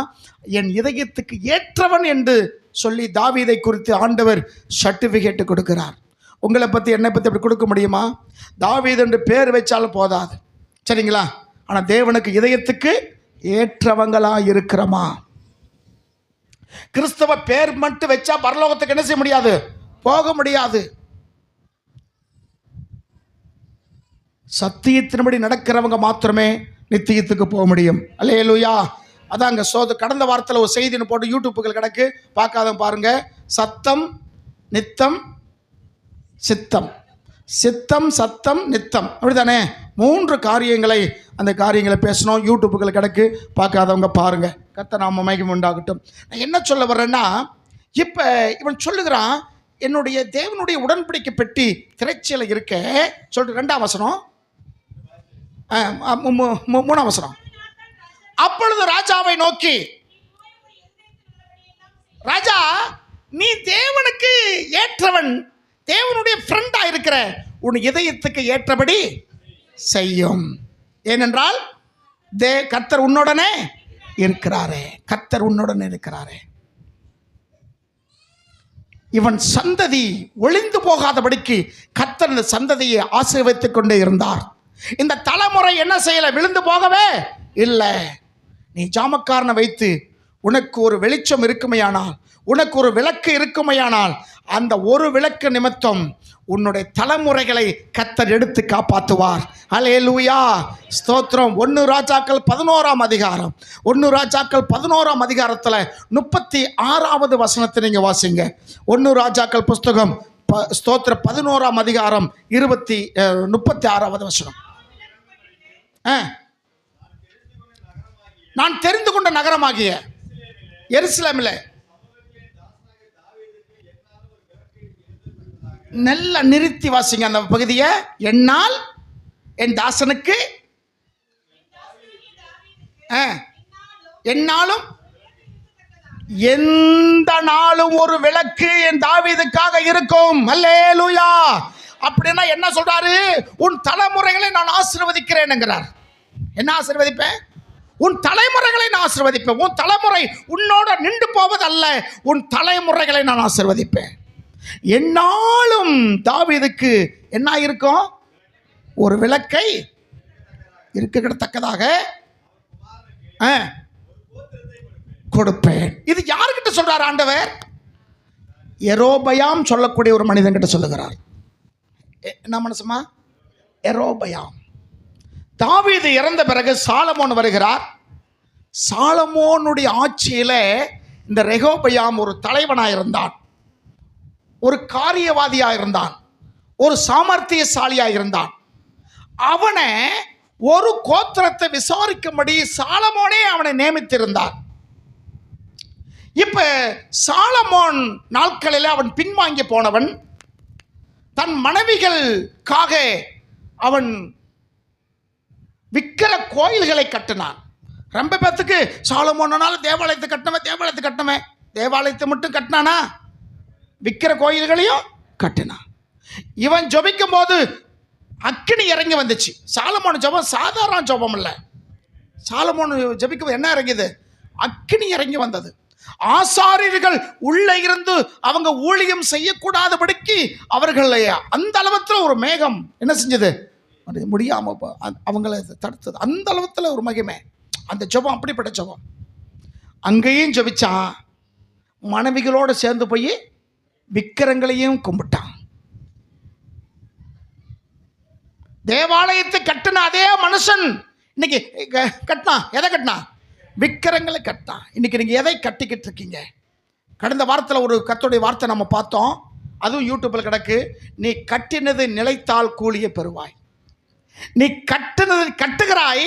என் இதயத்துக்கு ஏற்றவன் என்று சொல்லி தாவீதை குறித்து ஆண்டவர் சர்டிஃபிகேட் கொடுக்கிறார். உங்களை பற்றி என்னை பற்றி அப்படி கொடுக்க முடியுமா? தாவீது என்று பேர் வச்சாலும் போதாது, சரிங்களா? ஆனால் தேவனுக்கு இதயத்துக்கு ஏற்றவங்களா இருக்கிறோமா? கிறிஸ்தவ பேர் மட்டும் வச்சா பரலோகத்துக்கு என்ன செய்ய முடியாது? போக முடியாது. சத்தியத்தின்படி நடக்கிறவங்க மாத்திரமே நித்தியத்துக்கு போக முடியும். அல்லேலூயா. அதாங்க கடந்த வாரத்தில் ஒரு செய்தின்னு போட்டு யூடியூப்புகள் கிடக்கு, பார்க்காதவங்க பாருங்க. சத்தம், நித்தம், சித்தம். சித்தம், சத்தம், நித்தம், அப்படித்தானே? 3 காரியங்களை அந்த காரியங்களை பேசணும். யூடியூப்புகள் கிடக்கு, பார்க்காதவங்க பாருங்க. கர்த்தர் நாம மகிமை உண்டாகட்டும். நான் என்ன சொல்ல வர்றேன்னா, இப்போ இவன் சொல்லுகிறான், என்னுடைய தேவனுடைய உடன்படிக்கை பெட்டி திரைச்சீலை இருக்க சொல்லிட்டு 2ஆம் வசனம், 3ஆம் வசனம். அப்பொழுது ராஜாவை நோக்கி, ராஜா, நீ தேவனுக்கு ஏற்றவன், தேவனுடைய ஃப்ரெண்டா இருக்கிற, உன் இதயத்துக்கு ஏற்றபடி செய்யும். ஏனென்றால் கர்த்தர் உன்னுடனே இருக்கிறாரே, கர்த்தர் உன்னுடனே இருக்கிறாரே. இவன் சந்ததி ஒளிந்து போகாதபடிக்கு கர்த்தர் இந்த சந்ததியை ஆசீர்வதித்துக் கொண்டே இருந்தார். இந்த தலைமுறை என்ன செய்யல? விழுந்து போகவே இல்லை. நீ ஜாமக்காரனை வைத்து உனக்கு ஒரு வெளிச்சம் இருக்குமையானால், உனக்கு ஒரு விளக்கு இருக்குமையானால், அந்த ஒரு விளக்கு நிமித்தம் உன்னுடைய தலைமுறைகளை கர்த்தர் எடுத்து காப்பாற்றுவார். அல்லேலூயா, ஸ்தோத்திரம். 1 ராஜாக்கள் 11ஆம் அதிகாரம், 1 ராஜாக்கள் 11ஆம் அதிகாரத்தில் 36வது வசனத்தை நீங்கள் வாசிங்க. 1 ராஜாக்கள் புஸ்தகம் ஸ்தோத்திரம் 11ஆம் அதிகாரம் 36வது வசனம். நான் தெரிந்து கொண்ட நகரமாகிய எருசலேமில் நல்ல நிறுத்தி வாசிங்க அந்த பகுதியை. என்னால் என் தாசனுக்கு, என்னாலும் எந்த நாளும் ஒரு விளக்கு என் தாவீதுக்காக இருக்கும். அல்லேலூயா. அப்படின்னா என்ன சொல்றாரு? உன் தலைமுறைகளை நான் ஆசீர்வதிக்கிறேன்ங்கிறார். என்ன ஆசீர்வதிப்பேன்? உன் தலைமுறைகளை நான் ஆசீர்வதிப்பேன். உன் தலைமுறை உன்னோட நின்று போவது அல்ல, உன் தலைமுறைகளை நான் ஆசீர்வதிப்பேன். என்னாலும் தாவீதுக்கு என்ன இருக்கும்? ஒரு விளக்கை இருக்கத்தக்கதாக கொடுப்பேன். இது யாருக்கிட்ட சொல்றார் ஆண்டவர்? யெரொபெயாம் சொல்லக்கூடிய ஒரு மனிதன் கிட்ட சொல்லுகிறார். என்ன மனசுமா? யெரொபெயாம். தாவீது இறந்த பிறகு சாலமோன் வருகிறார். சாலமோனுடைய ஆட்சியில இந்த ரெகோபெயாம் ஒரு தலைவனாக இருந்தான், ஒரு காரியவாதியாக இருந்தான், ஒரு சாமர்த்தியசாலியாக இருந்தான். அவனை ஒரு கோத்திரத்தை விசாரிக்கும்படி சாலமோனே அவனை நியமித்திருந்தார். இப்ப சாலமோன் நாட்களில் அவன் பின்வாங்கி போனவன். தன் மனைவிகளுக்காக அவன் விக்கிர கோயில்களை கட்டினான். ரொம்ப பேத்துக்கு சாலமோனால தேவாலயத்தை கட்டினவன் தேவாலயத்தை மட்டும் கட்டினானா? விக்கிர கோயில்களையும் கட்டினான். இவன் ஜெபிக்கும் போது அக்கினி இறங்கி வந்துச்சு. சாலமோன் ஜெபம் சாதாரண ஜெபம் இல்லை. சாலமோன் ஜெபிக்கும் என்ன இறங்கியது? அக்கினி இறங்கி வந்தது. ஆசாரியர்கள் உள்ள இருந்து அவங்க ஊழியம் செய்யக்கூடாதபடிக்கு அவர்களை அந்த அளவுக்கு ஒரு மேகம் என்ன செஞ்சது? முடியாம அவங்களை தடுத்தது. அந்த அளவுக்கு ஒரு மகிமை. அந்த ஜெபம் அப்படிப்பட்ட ஜெபம். அங்கேயும் ஜெபிச்சான், மனைவிகளோடு சேர்ந்து போய் விக்கிரங்களையும் கும்பிட்டான். தேவாலயத்தை கட்டின அதே மனுஷன் இன்னைக்கு கட்டினான். எதை கட்டினான்? விக்கிரங்களை கட்டினான். இன்னைக்கு நீங்க எதை கட்டிக்கிட்டு இருக்கீங்க? கடந்த வாரத்தில் ஒரு கர்த்தருடைய வார்த்தை நம்ம பார்த்தோம், அதுவும் யூடியூப்ல கிடக்கு. நீ கட்டினது நிலைத்தால் கூலியை பெறுவாய். நீ கட்டுகிறாய்,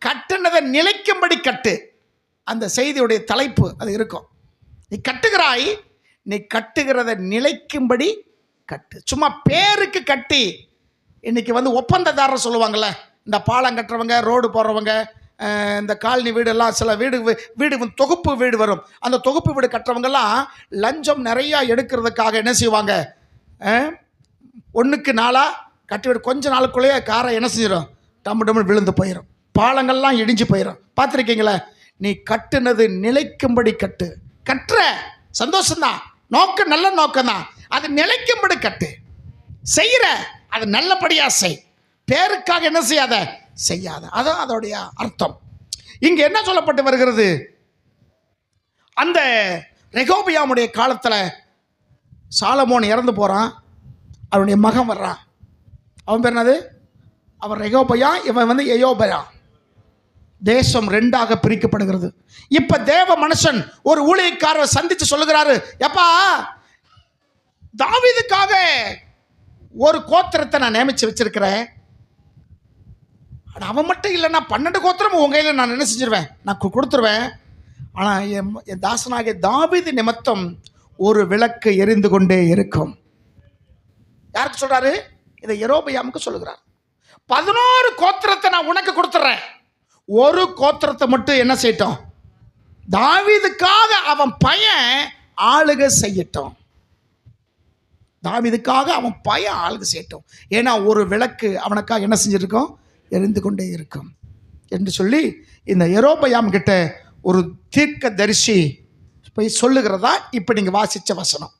கட்டினதை நிலைக்கும்படி கட்டு. அந்த செய்தியுடைய தலைப்பு அது இருக்கும். நீ கட்டுகிறாய், நீ கட்டுகிறத நிலைக்கும்படி கட்டு. சும்மா பேருக்கு கட்டி இன்னைக்கு ஒப்பந்ததாரர் சொல்லுவாங்கள்ல, இந்த பாலம் கட்டுறவங்க, ரோடு போடுறவங்க, இந்த காலனி வீடெல்லாம் சில வீடு தொகுப்பு வீடு வரும். அந்த தொகுப்பு வீடு கட்டுறவங்கெல்லாம் லஞ்சம் நிறையா எடுக்கிறதுக்காக என்ன செய்வாங்க? 1க்கு 4 கட்டி கொஞ்ச நாளுக்குள்ளேயே காரை என்ன செஞ்சிடும்? டம்மு டம்மு விழுந்து போயிடும். பாலங்கள்லாம் இடிஞ்சு போயிடும். பார்த்துருக்கீங்களா? நீ கட்டுனது நிலைக்கும்படி கட்டு. கட்டுற சந்தோஷம்தான், நோக்கம் நல்ல நோக்கம்தான். அது நிலைக்கும்படி கட்டு. செய்கிற அது நல்லபடியாக செய். பேருக்காக என்ன செய்யாத. அதான் அதோடைய அர்த்தம். இங்கே என்ன சொல்லப்பட்டு வருகிறது? அந்த ரெகோபெயாமுடைய காலத்தில் சாலமோன் இறந்து போகிறான். அவனுடைய மகன் வர்றான். அவன் பேர் என்னது? அவன் ரெகோபெயா, இவன் யெரொபெயாம். தேசம் 2ஆக பிரிக்கப்படுகிறது. இப்ப தேவ மனுஷன் ஒரு ஊழியக்காரரை சந்திச்சு சொல்லுகிறாரு, எப்பா தாவீதுக்காக ஒரு கோத்திரத்தை நான் நியமிச்சு வச்சிருக்கிறேன். அவன் மட்டும் இல்லைன்னா 12 கோத்திரம் உன் கையில் நான் என்ன செஞ்சிருவேன்? நான் கொடுத்துருவேன். ஆனால் என் தாசனாகிய தாவீது நிமித்தம் ஒரு விளக்கு எரிந்து கொண்டே இருக்கும். யாருக்கு சொல்றாரு? இதை யெரொபெயாமுக்கு சொல்லுகிறார். 11 கோத்திரத்தை நான் உனக்கு கொடுத்துட்றேன். ஒரு கோத்திரத்தை மட்டும் என்ன செய்யட்டும்? தாவீதுக்காக அவன் பையன் ஆளுகை செய்யட்டும். தாவீதுக்காக அவன் பயம் ஆளுகை செய்யட்டும். ஏன்னா ஒரு விளக்கு அவனுக்காக என்ன செஞ்சிருக்கும், எரிந்து கொண்டே இருக்கும் என்று சொல்லி இந்த யெரொபெயாம் கிட்ட ஒரு தீர்க்க தரிசி போய் சொல்லுகிறதா இப்போ நீங்கள் வாசித்த வசனம்.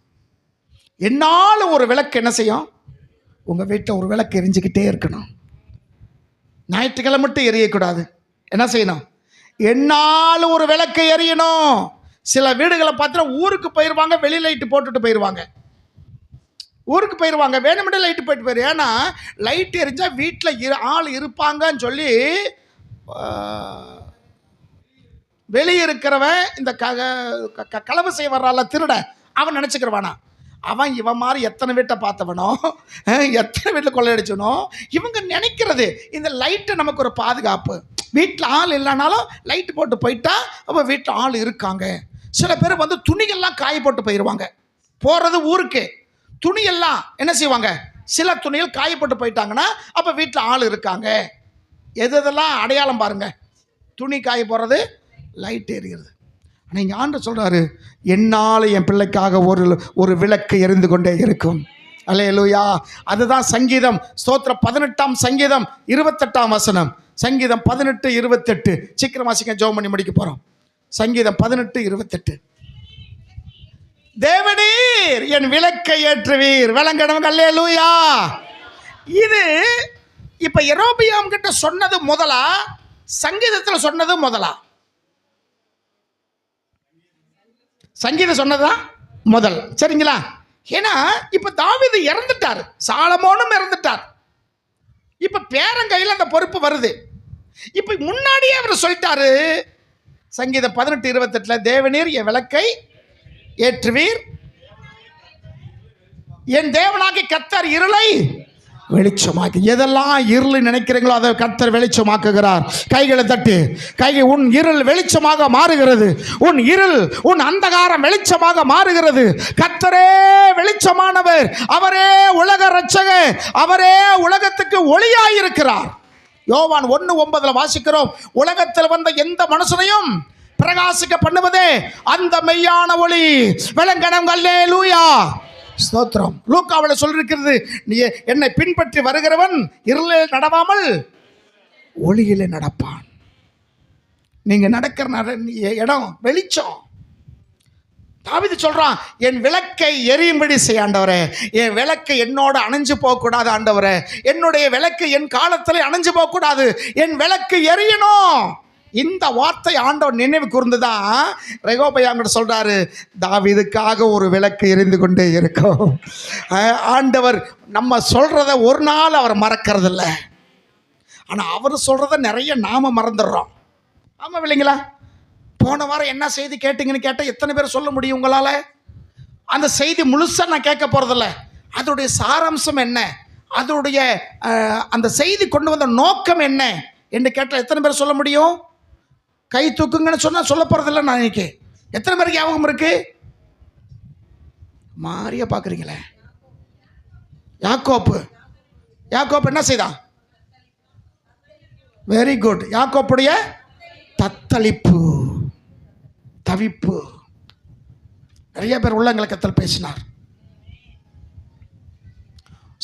என்னால் ஒரு விளக்கு என்ன செய்யும், உங்கள் வீட்டில் ஒரு விளக்கு எரிஞ்சுக்கிட்டே இருக்கணும். ஞாயிற்றுக்கிழமை மட்டும் எரியக்கூடாது. என்ன செய்யணும், என்னால் ஒரு விளக்கு எரியணும். சில வீடுகளை பார்த்தா ஊருக்கு போயிடுவாங்க, வெளி லைட்டு போட்டுட்டு போயிடுவாங்க. ஊருக்கு போயிடுவாங்க, வேணுமெண்டே லைட்டு போயிட்டு போயிரு. ஏன்னா லைட் எரிஞ்சால் வீட்டில் ஆள் இருப்பாங்கன்னு சொல்லி வெளியே இருக்கிறவன் இந்த களவு செய்ய வர்றால திருட, அவன் நினச்சிக்கிறவானா, அவன் இவன் மாதிரி எத்தனை வீட்டை பார்த்தவனோ, எத்தனை வீட்டில் கொள்ளையடிச்சனோ, இவங்க நினைக்கிறது இந்த லைட்டு நமக்கு ஒரு பாதுகாப்பு. வீட்டில் ஆள் இல்லைனாலும் லைட்டு போட்டு போயிட்டா அப்போ வீட்டில் ஆள் இருக்காங்க. சில பேர் வந்து துணிகள்லாம் காய போட்டு போயிடுவாங்க. போகிறது ஊருக்கு, துணியெல்லாம் என்ன செய்வாங்க, சில துணிகள் காய போட்டு போயிட்டாங்கன்னா அப்போ வீட்டில் ஆள் இருக்காங்க. எதெல்லாம் அடையாளம் பாருங்கள். துணி காய போடுறது, லைட் எரிகிறது. ஆனால் இங்கே ஆண்டவர் சொல்கிறாரு, என்னால் என் பிள்ளைக்காக ஒரு விளக்கு எரிந்து கொண்டே இருக்கும். அல்லேலூயா. அதுதான் சங்கீதம், ஸ்தோத்திரம் 18ஆம் சங்கீதம் 28ஆம் வசனம். சங்கீதம் 18:28. சீக்கிரம் வாசிக்க, ஜெபம் பண்ணி முடிக்க போகிறோம். சங்கீதம் 18:28. தேவனீர் என் விளக்கை ஏற்றுவீர். விளங்கடவங்க அல்லேலூயா. இது இப்போ யெரொபெயாம் கிட்ட சொன்னது முதலா, சங்கீதத்தில் சொன்னது முதலா? சங்கீதம் சொன்னதா முதல், சரிங்களா? ஏன்னா இப்ப தாவீது இறந்துட்டார், சாலமோனும் இறந்துட்டார். இப்ப பேரங்கையில் அந்த பொறுப்பு வருது. இப்ப முன்னாடியே அவர் சொல்லிட்டாரு, சங்கீதம் 18:28, தேவனீர் என் விளக்கை ஏற்றுவீர், என் தேவனாகிய கர்த்தர் இருளை வெளிச்சமாக்கி. எதெல்லாம் இருள் நினைக்கிறீங்களோ அதை கர்த்தர் வெளிச்சமாக்குகிறார். கைகளை தட்டி, உன் இருள் வெளிச்சமாக மாறுகிறது, உன் இருள், உன் அந்தகாரம் வெளிச்சமாக மாறுகிறது. கர்த்தரே வெளிச்சமானவர், அவரே உலக இரட்சகர், அவரே உலகத்துக்கு ஒளியாயிருக்கிறார். யோவான் 1:9 வாசிக்கிறோம், உலகத்தில் வந்த எந்த மனுஷனையும் பிரகாசிக்க பண்ணுவதே அந்த மெய்யான ஒளி. விளங்கணும் அல்லேலூயா. ஸ்தோத்திரம். லூக்காவில் சொல்லிருக்கிறது, நீ என்னை பின்பற்றி வருகிறவன் இருளில் நடவாமல் ஒளியிலே நடப்பான். நீங்க நடக்கிற இடம் வெளிச்சம். தாவீது சொல்றான், என் விளக்கை எரியும்படி செய்ய ஆண்டவரே, என் விளக்கு என்னோட அணைஞ்சு போகக்கூடாது ஆண்டவரே, என்னுடைய விளக்கு என் காலத்தில் அணைஞ்சு போகக்கூடாது, என் விளக்கு எரியணும். இந்த வார்த்தை ஆண்டவர் நினைவு கூர்ந்துதான் யெரொபெயாம் சொல்றாரு, தாவீதுக்காக ஒரு விளக்கு எரிந்து கொண்டே இருக்கும். ஆண்டவர் நம்ம சொல்றத ஒரு நாள் அவர் மறக்கிறது இல்லை. ஆனா அவர் சொல்றத நிறைய நாம மறந்துடுறோம். ஆமா இல்லைங்களா? போன வாரம் என்ன செய்தி கேட்டீங்கன்னு கேட்டால் எத்தனை பேர் சொல்ல முடியும் உங்களால்? அந்த செய்தி முழுசாக நான் கேட்க போகிறதில்ல. அதோடைய சாராம்சம் என்ன, அதோடைய அந்த செய்தி கொண்டு வந்த நோக்கம் என்ன என்று கேட்டால் எத்தனை பேர் சொல்ல முடியும்? கை தூக்குங்கன்னு சொன்னால் சொல்ல போகிறதில்ல. நான் இன்னைக்கு எத்தனை பேருக்கு ஞாபகம் இருக்கு? மாறிய பார்க்குறீங்களே. யாக்கோப்பு என்ன செய்தான்? Very good. யாக்கோப்புடைய தத்தளிப்பு, தவிப்பு. நிறைய பேர் உள்ளங்களை கத்தல் பேசினார்.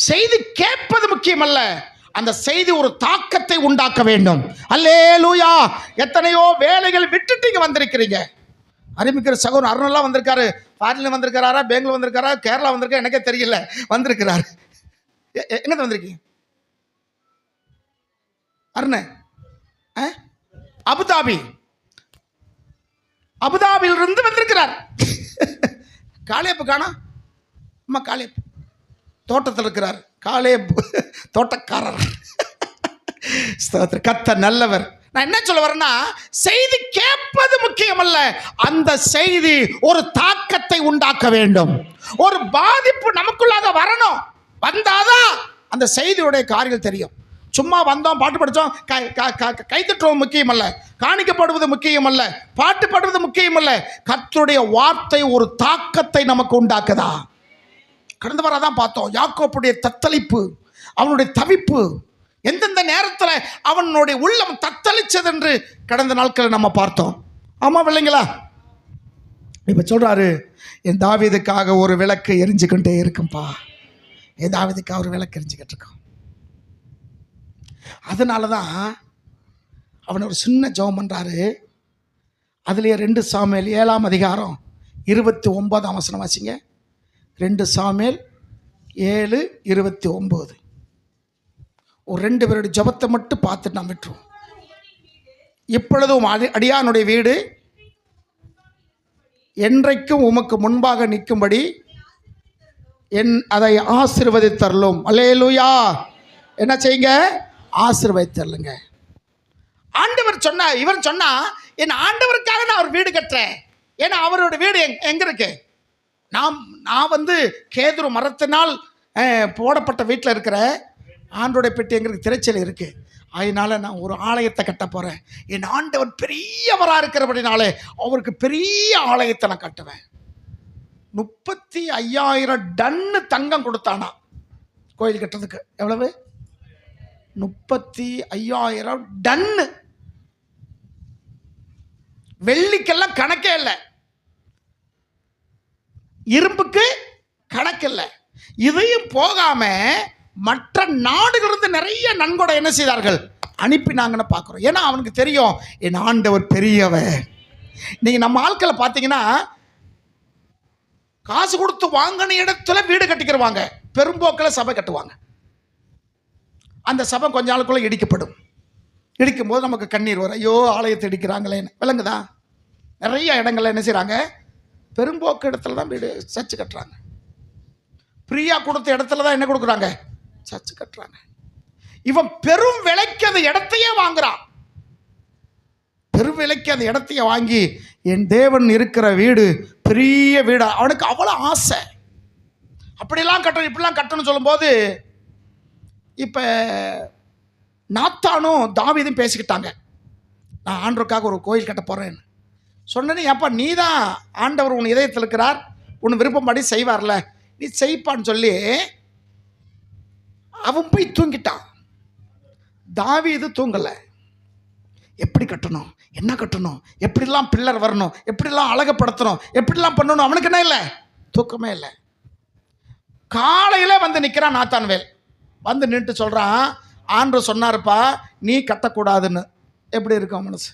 செய்தி கேட்பது முக்கியமல்ல, அந்த செய்தி ஒரு தாக்கத்தை உண்டாக்க வேண்டும். அல்லேலூயா. எத்தனையோ வேலைகள் விட்டுட்டு இங்க வந்திருக்கிறீங்க. அறிவிக்கிற சகோதரர் அருணெல்லாம் வந்திருக்காரு. ஃபாரின்ல வந்திருக்காரா, பெங்களூர் வந்திருக்காரா, கேரளா வந்திருக்கா, எனக்கே தெரியல, வந்திருக்கிறாரு. எங்க வந்திருக்கீங்க அருண? அபுதாபியிலிருந்து வந்திருக்கிறார். காலேப்பு காணா? அம்மா காலேப்பு தோட்டத்தில் இருக்கிறார். காலேப்பு தோட்டக்காரர். கர்த்தர் நல்லவர். நான் என்ன சொல்ல வரேன்னா, செய்தி கேட்பது முக்கியம் அல்ல, அந்த செய்தி ஒரு தாக்கத்தை உண்டாக்க வேண்டும். ஒரு பாதிப்பு நமக்குள்ளாக வரணும். வந்தாதான் அந்த செய்தியுடைய காரியங்கள் தெரியும். சும்மா வந்தோம், பாட்டு படித்தோம், கைத்தட்டுவது முக்கியம் அல்ல, காணிக்கப்படுவது முக்கியம் அல்ல, பாட்டு பாடுவது முக்கியம் அல்ல. கர்த்தருடைய வார்த்தை ஒரு தாக்கத்தை நமக்கு உண்டாக்குதா? கடந்த வாரம் தான் பார்த்தோம், யாக்கோப்புடைய தத்தளிப்பு, அவனுடைய தவிப்பு, எந்தெந்த நேரத்தில் அவனுடைய உள்ளம் தத்தளிச்சது என்று கடந்த நாட்களில் நம்ம பார்த்தோம். ஆமாம் இல்லைங்களா? இப்போ சொல்கிறாரு, என் தாவீதுக்காக ஒரு விளக்கு எரிஞ்சுக்கிட்டே இருக்கும்பா. என் தாவீதுக்காக ஒரு விளக்கு எரிஞ்சுக்கிட்டு இருக்கோம். அதனால தான் அவன் ஒரு சின்ன ஜெபம் பண்ணுறாரு. அதுலேயே 2 சாமுவேல் 7ஆம் அதிகாரம் 29ஆம் வசனம் வாசிங்க. 2 சாமுவேல் 7:29. ஒரு 2 பேருடைய ஜெபத்தை மட்டும் பார்த்துட்டு நாம் விட்டுருவோம். இப்பொழுதும் அடியானுடைய வீடு என்றைக்கும் உமக்கு முன்பாக நிற்கும்படி அதை ஆசீர்வதித்தருளும். அல்லேலூயா. என்ன செய்யுங்க? ஆசீர்வதித்தருளுங்க. ஆண்டவர் சொன்னா, இவர் சொன்னா, என் ஆண்டவருக்காக நான் ஒரு வீடு கட்டுறேன். ஏன்னா அவரோட வீடு எங்க இருக்கு? நான் வந்து கேதுரு மரத்தினால் போடப்பட்ட வீட்டில் இருக்கிற ஆண்டோடைய பெட்டி எங்களுக்கு திரைச்சல் இருக்கு. அதனால நான் ஒரு ஆலயத்தை கட்ட போறேன். என் ஆண்டவர் பெரியவராக இருக்கிறபடினாலே அவருக்கு பெரிய ஆலயத்தை நான் கட்டுவேன். 35,000 டன்னு தங்கம் கொடுத்தானா கோயில் கட்டுறதுக்கு. எவ்வளவு? 35,000 டன்னு. வெள்ளிக்கெல்லாம் கணக்கே இல்லை, இரும்புக்கு கணக்கு இல்லை. இதையும் போகாம மற்ற நாடுகளிலிருந்து நிறைய நன்கொடை என்ன செய்தார்கள்? அனுப்பினாங்கன்னு பார்க்குறோம். ஏன்னா அவனுக்கு தெரியும் என் ஆண்டவர் பெரியவர். நீங்கள் நம்ம ஆட்களை பார்த்தீங்கன்னா காசு கொடுத்து வாங்கின இடத்துல வீடு கட்டிக்கிறவாங்க, பெரும்போக்கில் சபை கட்டுவாங்க. அந்த சபை கொஞ்ச நாளுக்குள்ளே இடிக்கப்படும். இடிக்கும் போது நமக்கு கண்ணீர் வரும், ஐயோ ஆலயத்தை இடிக்கிறாங்களேன்னு. விளங்குதா? நிறைய இடங்கள்ல என்ன செய்கிறாங்க? பெரும்போக்கு இடத்துல தான் வீடு சர்ச்சு கட்டுறாங்க. பிரியா கொடுத்த இடத்துல தான் என்ன கொடுக்குறாங்க? சர்ச்சு கட்டுறாங்க. இவன் பெரும் விலைக்கு அந்த இடத்தையே வாங்குறான். பெரும் விலைக்கு அந்த இடத்தையே வாங்கி என் தேவன் இருக்கிற வீடு பெரிய வீடு. அவனுக்கு அவ்வளோ ஆசை. அப்படிலாம் கட்டணும் இப்படிலாம் கட்டணும்னு சொல்லும்போது இப்போ நாத்தானும் தாவீதும் பேசிக்கிட்டாங்க. நான் ஆண்டவருக்காக ஒரு கோயில் கட்ட போகிறேன்னு சொன்னேன்னு. ஏப்பா நீ தான் ஆண்டவர் உன் இதயத்தில் இருக்கிறார், உன் விருப்பப்படி செய்வார்ல, நீ செய்ப்பான்னு சொல்லி அவன் போய் தூங்கிட்டான். தாவீது தூங்கலை. எப்படி கட்டணும், என்ன கட்டணும், எப்படிலாம் பில்லர் வரணும், எப்படிலாம் அழகப்படுத்தணும், எப்படிலாம் பண்ணணும், அவனுக்கு என்ன இல்லை? தூக்கமே இல்லை. காலையில் வந்து நிற்கிறான் நாத்தான்வேல். வந்து நின்று சொல்கிறான், ஆண்டவர் சொன்னாருப்பா நீ கட்டக்கூடாதுன்னு. எப்படி இருக்கும் மனசு?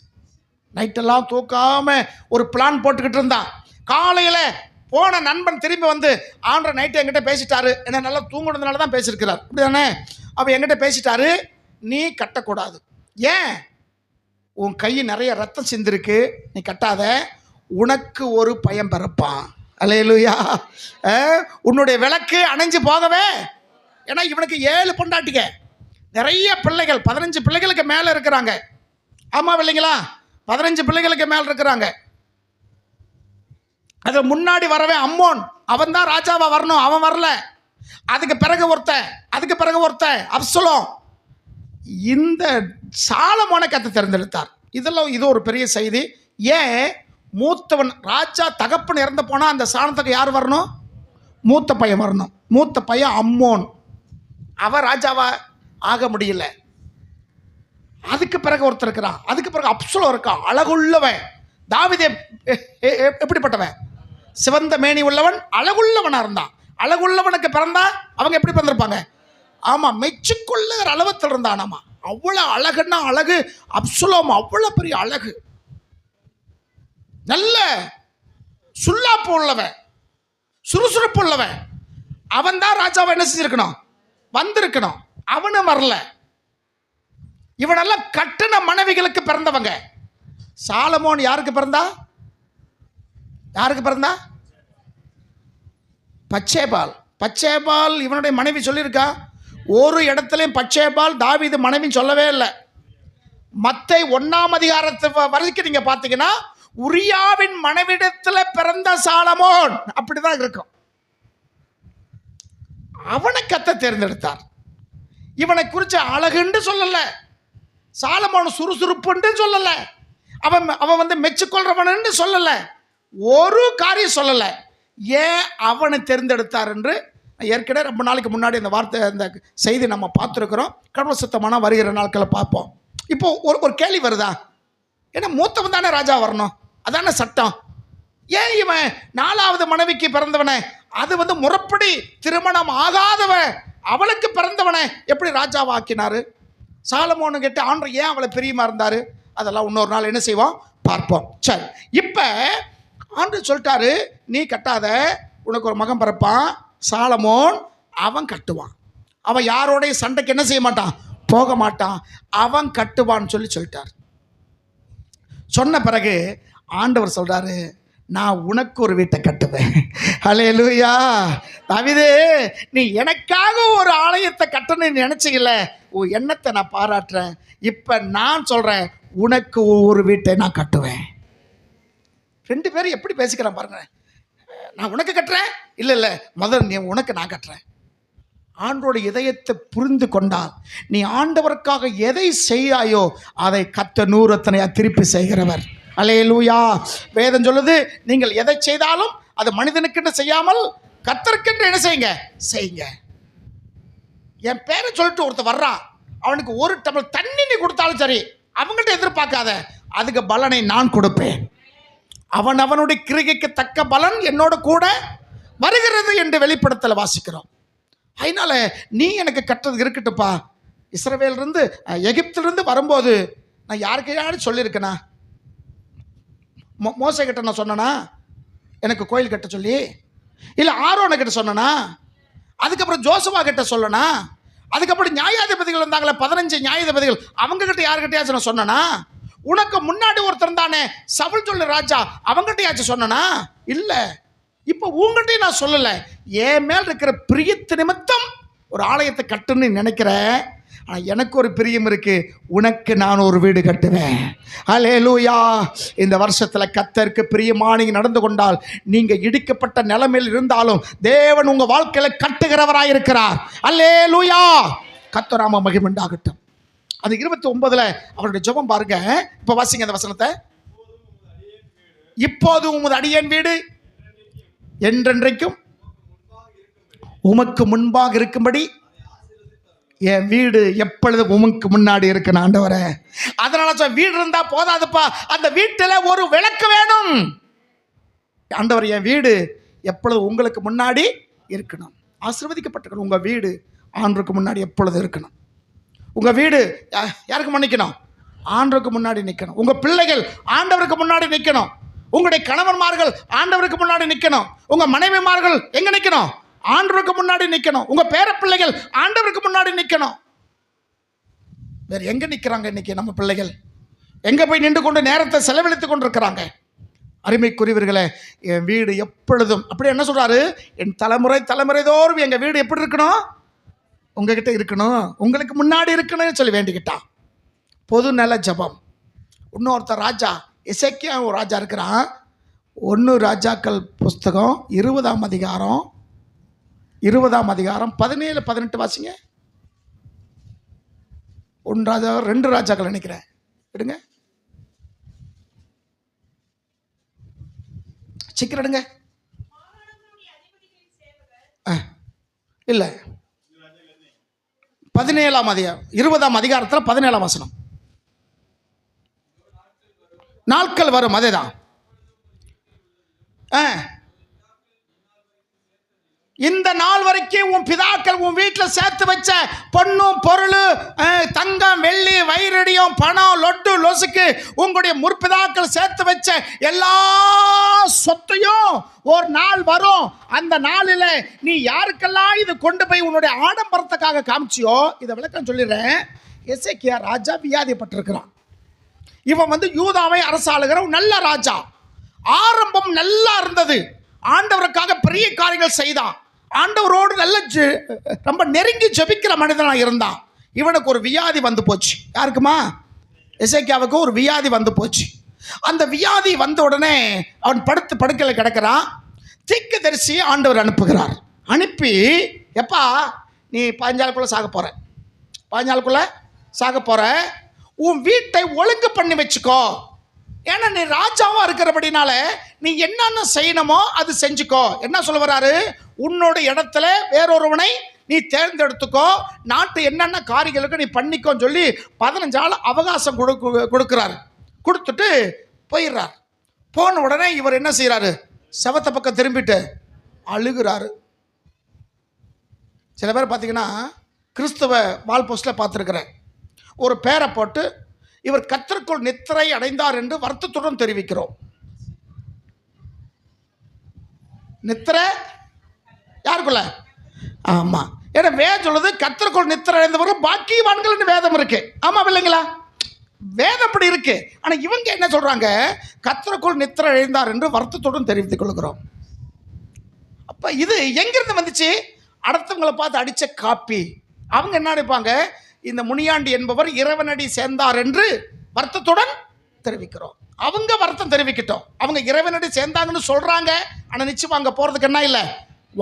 நைட்டெல்லாம் தூக்காம ஒரு பிளான் போட்டுக்கிட்டு இருந்தான். காலையில் போன நண்பன் திரும்பி வந்து ஆண்டவர் நைட்டு என்கிட்ட பேசிட்டாரு, என்ன நல்லா தூங்குனதுனால தான் பேசியிருக்கிறார், அப்படி தானே? அவன் என்கிட்ட பேசிட்டாரு, நீ கட்டக்கூடாது. ஏன்? உன் கை நிறைய ரத்தம் சிந்திருக்கு, நீ கட்டாத, உனக்கு ஒரு பயம் பிறப்பான். அல்லேலூயா. உன்னுடைய விளக்கு அணைஞ்சு போகவே. ஏன்னா இவனுக்கு 7 பொண்டாட்டிங்க, நிறைய பிள்ளைகள், 15 பிள்ளைகளுக்கு மேலே இருக்கிறாங்க. ஆமாம் இல்லைங்களா? 15 பிள்ளைகளுக்கு மேலே இருக்கிறாங்க. அது முன்னாடி வரவே அம்மோன், அவன் தான் ராஜாவா வரணும், அவன் வரல. அதுக்கு பிறகு ஒருத்தன் அப்சலோம். இந்த சாலமோனை கர்த்தர் தேர்ந்தெடுத்தார். இது ஒரு பெரிய செய்தி. ஏன்? மூத்தவன் ராஜா தகப்பன் இறந்து போனால் அந்த சாணத்துக்கு யார் வரணும்? மூத்த பையன் வரணும். மூத்த பையன் அம்மோன், அவன் ராஜாவா ஆக முடியல. அதுக்கு பிறகு ஒருத்தர் இருக்கிறான். அதுக்கு பிறகு அப்சலோம் இருக்கான், அழகுள்ளவன். தாவீது எப்படிப்பட்டவன்? சிவந்த மேனி உள்ளவன், அழகுள்ளவனா இருந்தான். அழகுள்ளவனுக்கு பிறந்தா அவங்க எப்படி பிறந்திருப்பாங்க? ஆமாம், மெச்சுக்கொள்ளுகிற அளவத்தில் இருந்தான். ஆமாம், அவ்வளோ அழகுன்னா அழகு. அப்சலோம் அவ்வளோ பெரிய அழகு, நல்ல சுல்லாப்பு உள்ளவன், சுறுசுறுப்பு உள்ளவன். அவன் தான் ராஜாவை என்ன செஞ்சிருக்கணும்? வந்திருக்கணும். அவனும் வரல. இவனெல்லாம் கட்டின மனைவிகளுக்கு பிறந்தவங்க. சாலமோன் யாருக்கு பிறந்தா? பச்சேபால் இவனுடைய மனைவி சொல்லியிருக்கா? ஒரு இடத்துலையும் பச்சேபால் தாவீது மனைவின்னு சொல்லவே இல்லை. மத்தேயு 1ஆம் அதிகாரத்து வரைக்கும் நீங்க பார்த்தீங்கன்னா உரியாவின் மனைவிடத்தில் பிறந்த சாலமோன் அப்படிதான் இருக்கும். அவனை கர்த்தர் தேர்ந்தெடுத்தார். இவனை குறித்து அழகுன்னு சொல்லல, சாலமோன் சுறுசுறுப்புன்னு சொல்லல, அவன் வந்து மெச்சுக்கொள்றவனு சொல்லல, ஒரு காரியம் சொல்லல. ஏன் அவனை தேர்ந்தெடுத்தார் என்று ஏற்கனவே ரொம்ப நாளைக்கு முன்னாடி அந்த வார்த்தை, அந்த செய்தி நம்ம பார்த்துருக்குறோம். கடவுள் சுத்தமான வருகிற நாட்களை பார்ப்போம். இப்போ ஒரு கேள்வி வருதா? ஏன்னா மூத்தவன் தானே ராஜா வரணும், அதானே சட்டம். ஏன் இவன் 4வது மனைவிக்கு பிறந்தவனை, அது வந்து முறைப்படி திருமணம் ஆகாதவன், அவளுக்கு பிறந்தவனை எப்படி ராஜாவாக்கினாரு? சாலமோனு கிட்ட ஆண்டவர் ஏன் அவளை பிரியமா இருந்தாரு? அதெல்லாம் இன்னொரு நாள் என்ன செய்வோம், பார்ப்போம். சரி, இப்போ ஆண்டவர் சொல்லிட்டாரு, நீ கட்டாத, உனக்கு ஒரு மகன் பிறப்பான் சாலமோன், அவன் கட்டுவான், அவன் யாரோடைய சண்டைக்கு என்ன செய்ய மாட்டான், போக மாட்டான், அவன் கட்டுவான்னு சொல்லிட்டார். சொன்ன பிறகு ஆண்டவர் சொல்றாரு, நான் உனக்கு ஒரு வீட்டை கட்டுவேன். ஹல்லேலூயா. தாவீதே, நீ எனக்காக ஒரு ஆலயத்தை கட்டணும்னு நினைச்சீங்கல்ல, உன் எண்ணத்தை நான் பாராட்டுறேன். இப்போ நான் சொல்றேன், உனக்கு ஒரு வீட்டை நான் கட்டுவேன். 2 பேரும் எப்படி பேசிக்கிறேன் பாருங்க. நான் உனக்கு கட்டுறேன், இல்லை இல்லை, முதல்ல நீ உனக்கு நான் கட்டுறேன். ஆண்டோட இதயத்தை புரிந்து கொண்டால், நீ ஆண்டவருக்காக எதை செய்யாயோ அதை கர்த்தர் 100 எத்தனையா திருப்பி செய்கிறவர். அல்லேலூயா. வேதம் சொல்லுது, நீங்கள் எதை செய்தாலும் அது மனிதனுக்குன்னு செய்யாமல் கர்த்தருக்கென்று என்ன செய்யுங்க. என் பேரை சொல்லிட்டு ஒருத்தர் வர்றான், அவனுக்கு 1 டம்ளர் தண்ணி நீ கொடுத்தாலும் சரி, அவங்கள்ட்ட எதிர்பார்க்காத, அதுக்கு பலனை நான் கொடுப்பேன். அவனுடைய கிரிகைக்கு தக்க பலன் என்னோட கூட வருகிறது என்று வெளிப்படுத்தல வாசிக்கிறோம். அதனால நீ எனக்கு கட்டுறது இருக்கட்டுப்பா. இஸ்ரவேலிருந்து எகிப்திலிருந்து வரும்போது நான் யாருக்கையாவது சொல்லியிருக்கேனா? மோசே கிட்ட நான் சொன்னனா எனக்கு கோயில் கட்ட சொல்லி? இல்லை ஆரோனை கிட்ட சொன்னனா? அதுக்கப்புறம் ஜோசுவா கிட்ட சொல்லனா? அதுக்கப்புறம் நியாயாதிபதிகள் இருந்தாங்களே 15 நியாயாதிபதிகள், அவங்க கிட்ட யாருக்கிட்டையாச்சும் நான் சொன்னனா? உனக்கு முன்னாடி ஒருத்தர் தானே சவுல் சொல்லு ராஜா, அவங்ககிட்டயாச்சும் சொன்னனா? இல்லை. இப்போ உங்கள்கிட்டையும் நான் சொல்லலை. என் மேல் இருக்கிற பிரியத்து நிமித்தம் ஒரு ஆலயத்தை கட்டுன்னு நினைக்கிறேன். ஆனால் எனக்கு ஒரு பிரியம் இருக்கு, உனக்கு நான் ஒரு வீடு கட்டுவேன். அல்லேலூயா. இந்த வருஷத்தில் கர்த்தருக்கு பிரியமா நீங்க நடந்து கொண்டால், நீங்க இடிக்கப்பட்ட நிலைமையில் இருந்தாலும் தேவன் உங்க வாழ்க்கையில கட்டுகிறவராயிருக்கிறார். அல்லேலூயா. கர்த்தர் நாம மகிமையுண்டாகட்டும். அது 29 அவருடைய ஜெபம் பாருங்க. இப்போ வாசிங்க அந்த வசனத்தை. இப்போது உமது அடியேன் வீடு என்றென்றைக்கும் உமக்கு முன்பாக இருக்கும்படி என் வீடு எப்பொழுதும் உமக்கு முன்னாடி இருக்கணும் ஆண்டவரே. அதனால வீடு இருந்தா போதாதுப்பா, அந்த வீட்டில் ஒரு விளக்கு வேணும். ஆண்டவர், என் வீடு எப்பொழுதும் உங்களுக்கு முன்னாடி இருக்கணும். ஆசீர்வதிக்கப்பட்டிருக்கணும். உங்க வீடு ஆண்டவருக்கு முன்னாடி எப்பொழுதும் இருக்கணும். உங்க வீடு யாருக்கு நிற்கணும்? ஆண்டவருக்கு முன்னாடி நிற்கணும். உங்க பிள்ளைகள் ஆண்டவருக்கு முன்னாடி நிற்கணும். உங்களுடைய கணவன்மார்கள் ஆண்டவருக்கு முன்னாடி நிற்கணும். உங்க மனைவிமார்கள் எங்க நிற்கணும்? ஆண்டவருக்கு முன்னாடி நிற்கணும். உங்க பேர பிள்ளைகள் ஆண்டவருக்கு முன்னாடி நிற்கணும். வேற எங்க நிற்கிறாங்க இன்னைக்கு நம்ம பிள்ளைகள்? எங்க போய் நின்று கொண்டு நேரத்தை செலவழித்துக் கொண்டிருக்கிறாங்க? அருமைக்குரியவர்களே, என் வீடு எப்பொழுதும் அப்படி என்ன சொல்றாரு? என் தலைமுறை தோறும் எங்க வீடு எப்படி இருக்கணும்? உங்ககிட்ட இருக்கணும், உங்களுக்கு முன்னாடி இருக்கணும்னு சொல்லி வேண்டிக்கிட்டான். பொது நல ஜபம். இன்னொருத்தர் ராஜா எசேக்கியா ஒரு ராஜா இருக்கிறான். 1 ராஜாக்கள் புஸ்தகம் 20ஆம் அதிகாரம் 17-18 வாசிங்க. 1 ராஜா 2 ராஜாக்கள் நினைக்கிறேன், எடுங்க சீக்கிரம் எடுங்க. இல்லை 17ஆம் அதிகாரம் 20ஆம் அதிகாரத்தில் 17ஆம் வசனம். நாட்கள் வரும், அதேதான். இந்த நாள் வரைக்கும் உன் பிதாக்கள் உன் வீட்டில் சேர்த்து வச்ச பொண்ணும் பொருள், தங்கம் வெள்ளி வைரடியம் பணம் லொட்டு லொசுக்கு, உங்களுடைய முற்பிதாக்கள் சேர்த்து வச்ச எல்லா சொத்தையும் ஒரு நாள் வரும். அந்த நாளில் நீ யாருக்கெல்லாம் இது கொண்டு போய் உன்னுடைய ஆடம்பரத்துக்காக காமிச்சியோ, இதை விளக்கம் சொல்லிடுறேன். எசேக்கியா ராஜா வியாதிப்பட்டிருக்கிறான். இவன் வந்து யூதாவை அரசாளுகிற நல்ல ராஜா. ஆரம்பம் நல்லா இருந்தது. ஆண்டவருக்காக பெரிய காரியங்கள் செய்தான். ஆண்டவரோடு நல்ல ரொம்ப நெருங்கி ஜெபிக்கிற மனிதனாக இருந்தான். இவனுக்கு ஒரு வியாதி வந்து போச்சு. யாருக்குமா? எசேக்கியாவுக்கு ஒரு வியாதி வந்து போச்சு. அந்த வியாதி வந்த உடனே அவன் படுக்கையில் கிடக்கிறான். தீர்க்கதரிசி ஆண்டவர் அனுப்புகிறார். அனுப்பி, எப்பா நீ 15 நாளுக்குள்ள சாக போற, உன் வீட்டை ஒழுங்கு பண்ணி வச்சுக்கோ. ஏன்னா நீ ராஜாவா இருக்கிறபடினால நீ என்னென்ன செய்யணுமோ அது செஞ்சுக்கோ. என்ன சொல்ல வராரு? உன்னோட இடத்துல வேறொருவனை நீ தேர்ந்தெடுத்துக்கோ, நாட்டு என்னென்ன காரியங்களுக்கு நீ பண்ணிக்கோன்னு சொல்லி 15 நாள் அவகாசம் கொடுக்குறாரு. கொடுத்துட்டு போயிடுறார். போன உடனே இவர் என்ன செய்கிறாரு, செவத்த பக்கம் திரும்பிட்டு அழுகிறாரு. சில பேர் பார்த்தீங்கன்னா கிறிஸ்துவ வால் போஸ்டில் பார்த்துருக்கிறேன், ஒரு பேரை போட்டு இவர் கர்த்தருக்குள் நித்திரை அடைந்தார் என்று வருத்தத்துடன் தெரிவிக்கிறோம். நித்திரை யாருக்குள்ள? ஆமாம், ஏன்னா வேதம் சொல்லுது கர்த்தருக்குள் நித்திரை அடைந்தவர்கள் பாக்கியவான்கள் வேதம் இருக்கு. ஆமாம் இல்லைங்களா? வேதம் அப்படி இருக்கு. ஆனால் இவங்க என்ன சொல்றாங்க, கர்த்தருக்குள் நித்திரை அடைந்தார் என்று வருத்தத்துடன் தெரிவித்துக் கொள்கிறோம். அப்போ இது எங்கிருந்து வந்துச்சு? அடுத்தவங்களை பார்த்து அடித்த காப்பி. அவங்க என்ன நினைப்பாங்க, இந்த முனியாண்டி என்பவர் இறைவனடி சேர்ந்தார் என்று வருத்தத்துடன் தெரிவிக்கிறோம். அவங்க வருத்தம் தெரிவிக்கட்டும், அவங்க இறைவனடி சேர்ந்தாங்கன்னு சொல்கிறாங்க. ஆனால் நிச்சயமாக அங்கே போகிறதுக்கு என்ன இல்லை,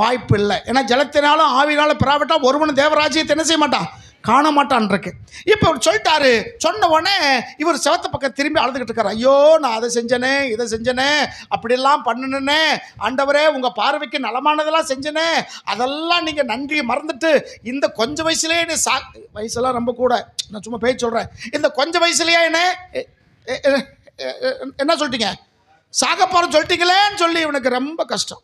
வாய்ப்பு இல்லை. ஏன்னா ஜலத்தினாலும் ஆவினாலும் பிராவிட்டா ஒருவனும் தேவராஜ்யத்தை என்ன செய்ய மாட்டான், காண மாட்டான் இருக்கு. இப்போ அவர் சொல்லிட்டாரு. சொன்ன உடனே இவர் செவத்த பக்கம் திரும்பி அழுதுகிட்டு இருக்காரு. ஐயோ, நான் அதை செஞ்சனே, இதை செஞ்சனே, அப்படியெல்லாம் பண்ணினே, ஆண்டவரே உங்கள் பார்வைக்கு நலமானதெல்லாம் செஞ்சனே, அதெல்லாம் நீங்கள் நன்றி மறந்துட்டு இந்த கொஞ்சம் வயசுலேயே என்ன வயசெல்லாம் ரொம்ப கூட, நான் சும்மா பேச்சு சொல்கிறேன், இந்த கொஞ்சம் வயசுலேயே என்ன சொல்லிட்டீங்க, சாக போகிற சொல்லிட்டீங்களேன்னு சொல்லி இவனுக்கு ரொம்ப கஷ்டம்.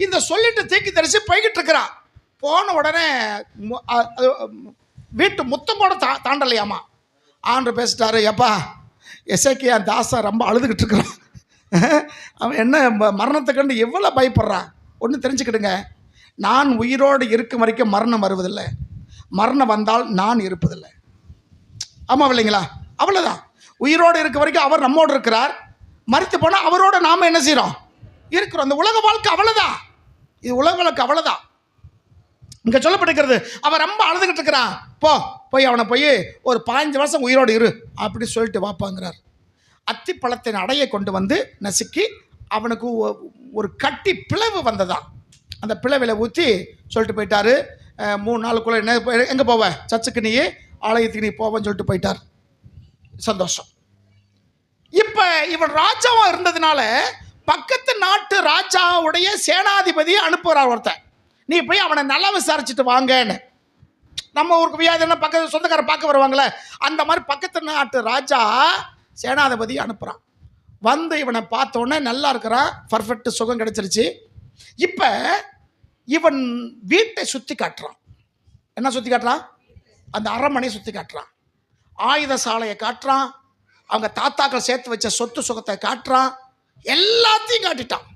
இந்த சொல்லிட்டு தீக்கி தரிசி போய்கிட்டு இருக்கிறான். போன உடனே வீட்டு முத்தம் கூட தாண்டலையாமா. ஆண்டு பேசிட்டாரு, எப்பா எசேக்கியா தாசா ரொம்ப அழுதுகிட்டு இருக்கிறான், அவன் என்ன மரணத்தை கண்டு எவ்வளோ பயப்படுறான். ஒன்று தெரிஞ்சுக்கிடுங்க, நான் உயிரோடு இருக்கும் வரைக்கும் மரணம் வருவதில்லை, மரணம் வந்தால் நான் இருப்பதில்லை. ஆமாம் இல்லைங்களா? அவ்வளோதான். உயிரோடு இருக்க வரைக்கும் அவர் நம்மோடு இருக்கிறார், மறித்து போனால் அவரோட நாம் என்ன செய்கிறோம், இருக்கிறோம். அந்த உலக வாழ்க்கை அவ்வளோதான், இது உலக வாழ்க்கை அவ்வளோதான். இங்கே சொல்லப்பட்டிருக்கிறது, அவன் ரொம்ப அழுதுகிட்டு இருக்கிறான், போய் அவனை போய் ஒரு 15 வருஷம் உயிரோடு இரு அப்படி சொல்லிட்டு வாப்பாங்கிறார். அத்திப்பழத்தின் அடையை கொண்டு வந்து நசுக்கி அவனுக்கு ஒரு கட்டி பிளவு வந்ததான். அந்த பிளவில் ஊற்றி சொல்லிட்டு போயிட்டாரு, 3 நாளுக்குள்ளே என்ன எங்கே போவ, சர்ச்சுக்கு நீ ஆலயத்துக்கு நீ போவேன்னு சொல்லிட்டு போயிட்டார். சந்தோஷம். இப்போ இவன் ராஜாவாக இருந்ததுனால பக்கத்து நாட்டு ராஜாவுடைய சேனாதிபதியை அனுப்புகிறார் ஒருத்தன், நீ போய் அவனை நல்லா விசாரிச்சுட்டு வாங்கன்னு. நம்ம ஊருக்கு வியாதினா பக்கத்து சொந்தக்காரர் பார்க்க வருவாங்களே, அந்த மாதிரி பக்கத்து நாட்டு ராஜா சேனாதிபதி அனுப்புகிறான். வந்து இவனை பார்த்தோன்னே நல்லா இருக்கிறான், பர்ஃபெக்ட் சுகம் கிடைச்சிருச்சு. இப்போ இவன் வீட்டை சுற்றி காட்டுறான். என்ன சுற்றி காட்டுறான்? அந்த அரண்மனையை சுற்றி காட்டுறான், ஆயுத சாலையை காட்டுறான், அவங்க தாத்தாக்கள் சேர்த்து வச்ச சொத்து சுகத்தை காட்டுறான், எல்லாத்தையும் காட்டிட்டான்.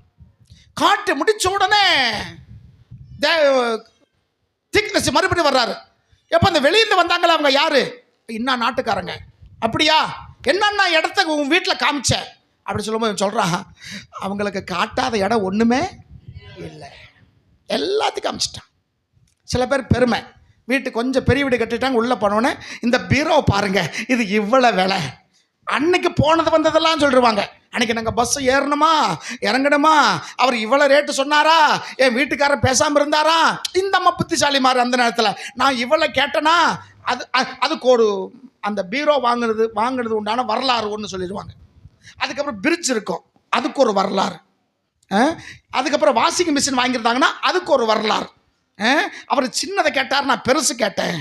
காட்டி முடிச்ச உடனே திக்னஸ் மறுபடியும் வர்றாரு. எப்போ அந்த வெளியிருந்து வந்தாங்களே அவங்க யாரு, இன்னும் நாட்டுக்காரங்க. அப்படியா, என்னன்னா இடத்த உன் வீட்டில் காமிச்ச அப்படி சொல்லும்போது சொல்கிறான், அவங்களுக்கு காட்டாத இடம் ஒன்றுமே இல்லை, எல்லாத்தையும் காமிச்சிட்டான். சில பேர் பெருமை, வீட்டு கொஞ்சம் பெரிய வீடு கட்டிட்டாங்க, உள்ளே போனோன்னே இந்த பீரோ பாருங்க, இது இவ்வளோ விலை, அன்னைக்கு போனது வந்ததெல்லாம் சொல்லிடுவாங்க. அன்னைக்கு நாங்கள் பஸ் ஏறணுமா இறங்கணுமா, அவர் இவ்வளோ ரேட்டு சொன்னாரா, என் வீட்டுக்காரர் பேசாமல் இருந்தாரா, இந்த அம்மா புத்திசாலி மாதிரி அந்த நேரத்தில் நான் இவ்வளோ கேட்டேனா, அதுக்கு ஒரு அந்த பீரோ வாங்கினது உண்டான வரலாறு ஒன்று சொல்லிடுவாங்க. அதுக்கப்புறம் பிரிட்ஜ் இருக்கும், அதுக்கு ஒரு வரலாறு. அதுக்கப்புறம் வாஷிங் மிஷின் வாங்கியிருந்தாங்கன்னா அதுக்கு ஒரு வரலாறு. அவர் சின்னதை கேட்டார், நான் பெருசு கேட்டேன்.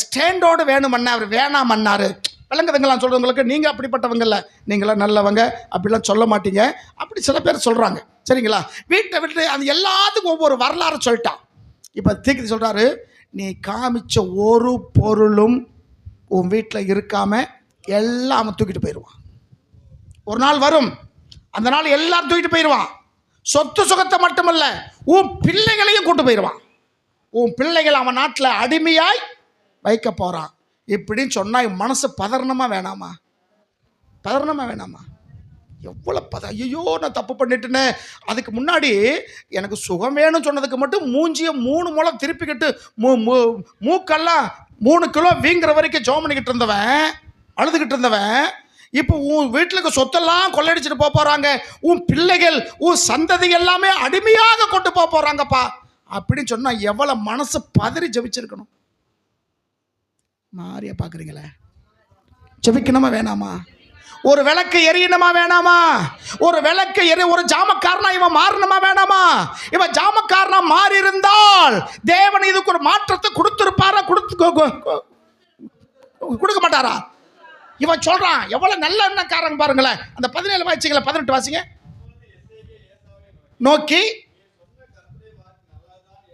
ஸ்டாண்டோடு வேணுமண்ணா, அவர் வேணாம் மன்னார். விளங்குதுங்களாம் சொல்கிறவங்களுக்கு, நீங்கள் அப்படிப்பட்டவங்க இல்லை, நீங்களாம் நல்லவங்க அப்படிலாம் சொல்ல மாட்டீங்க, அப்படி சில பேர் சொல்கிறாங்க. சரிங்களா? வீட்டை விட்டு அது எல்லாத்துக்கும் ஒவ்வொரு வரலாறு சொல்லிட்டான். இப்போ தீர்க்கதி சொல்கிறாரு, நீ காமிச்ச ஒரு பொருளும் உன் வீட்டில் இருக்காமல் எல்லாம் அவன் தூக்கிட்டு போயிடுவான். ஒரு நாள் வரும், அந்த நாள் எல்லாரும் தூக்கிட்டு போயிடுவான். சொத்து சுகத்தை மட்டுமல்ல, உன் பிள்ளைகளையும் கூட்டு போயிடுவான். உன் பிள்ளைகள் அவன் நாட்டில் அடிமையாய் வைக்க போகிறான். இப்படின்னு சொன்னால் மனசு பதறணுமா வேணாமா? பதறணுமா வேணாமா? எவ்வளோ ஐயோ நான் தப்பு பண்ணிட்டுன்னு. அதுக்கு முன்னாடி எனக்கு சுகம் வேணும்னு சொன்னதுக்கு மட்டும் மூஞ்சியை 3 முழம் திருப்பிக்கிட்டு மூக்கெல்லாம் 3 கிலோ வீங்குற வரைக்கும் ஜோம் பண்ணிக்கிட்டு இருந்தவன், அழுதுகிட்டு இருந்தவன், இப்போ உன் வீட்டுக்கு சொத்தெல்லாம் கொள்ளையடிச்சிட்டு போகிறாங்க, உன் பிள்ளைகள் உன் சந்ததி எல்லாமே அடிமையாக கொண்டு போகிறாங்கப்பா அப்படின்னு சொன்னால் எவ்வளோ மனசு பதறி ஜெபிச்சிருக்கணும். மாறியா பார்க்குறீங்களே, ஜெபிக்கணுமா வேணாமா? ஒரு விளக்கு எரியணுமா வேணாமா? ஒரு விளக்கு ஒரு ஜாமக்காரனா இவன் மாறணுமா வேணாமா? இவன் ஜாமக்காரனா மாறி இருந்தால் தேவன் இதுக்கு ஒரு மாற்றத்தை கொடுத்துருப்பாரா? கொடுக்க மாட்டாரா? இவன் சொல்றான், எவ்வளவு நல்ல எண்ணக்காரங்க பாருங்களேன். அந்த 17 வாசிங்கள, 18 வாசிங்க. நோக்கி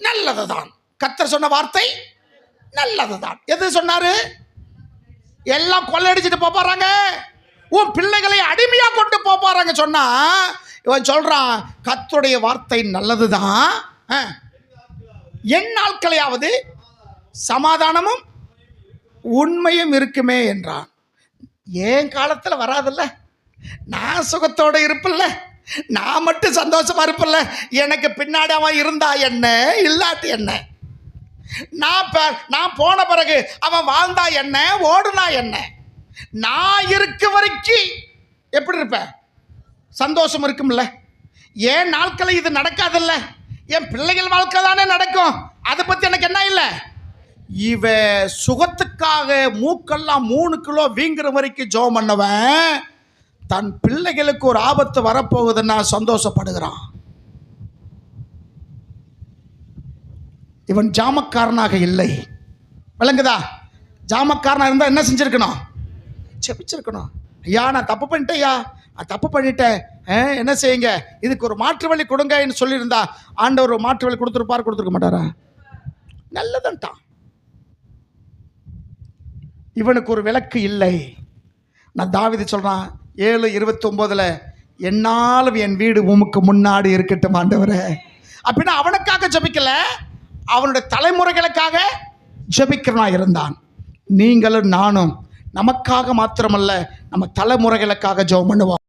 நல்லதுதான், கர்த்தர் சொன்ன வார்த்தை நல்லதுதான். எது சொன்னாரு? எல்லாம் கொள்ளையடிச்சிட்டு போறாங்க, உன் பிள்ளைகளை அடிமையா கொண்டு போறாங்க சொன்னா, இவன் சொல்றான் கர்த்தருடைய வார்த்தை நல்லதுதான், என் நாட்களையாவது சமாதானமும் உண்மையும் இருக்குமே என்றான். என் காலத்தில் வராதுல்ல, நான் சுகத்தோடு இருப்பில்ல, நான் மட்டும் சந்தோஷமா இருப்பில்ல, எனக்கு பின்னாடி அவன் இருந்தா என்ன இல்லாட்டி என்ன, நான் போன பிறகு அவன் வாழ்ந்தா என்ன ஓடுனா என்ன, நான் இருக்க வரைக்கும் எப்படி இருப்ப? சந்தோஷம் இருக்கும்ல. ஏன் நாட்களை இது நடக்காதுல்ல, என் பிள்ளைகள் வாழ்க்கை தானே நடக்கும், அதை பத்தி எனக்கு என்ன இல்லை. இவ சுகத்துக்காக மூக்கெல்லாம் 3 கிலோ வீங்குற வரைக்கும் ஜெபம் பண்ணவன் தன் பிள்ளைகளுக்கு ஒரு ஆபத்து வரப்போகுதுன்னா சந்தோஷப்படுகிறான். இவன் ஜாமக்காரனாக இல்லை. விளங்குதா? ஜாமக்காரனா இருந்தா என்ன செஞ்சிருக்கணும்? செபிச்சிருக்கணும். ஐயா நான் தப்பு பண்ணிட்டேன், ஐயா நான் தப்பு பண்ணிட்டேன், என்ன செய்யுங்க, இதுக்கு ஒரு மாற்று வழி கொடுங்கன்னு சொல்லியிருந்தா ஆண்டவர் ஒரு மாற்று வழி கொடுத்துருக்க மாட்டாரா? நல்லதுன்ட்டான். இவனுக்கு ஒரு விளக்கு இல்லை. நான் தாவீது சொல்றான் 7:29 என்னாலும் என் வீடு உமக்கு முன்னாடி இருக்கட்டும் ஆண்டவரே. அப்படின்னா அவனுக்காக ஜெபிக்கல, அவனுடைய தலைமுறைகளுக்காக ஜெபிக்கிறவனா இருந்தான். நீங்களும் நானும் நமக்காக மாத்திரமல்ல, நம்ம தலைமுறைகளுக்காக ஜெபம் பண்ணுவோம்.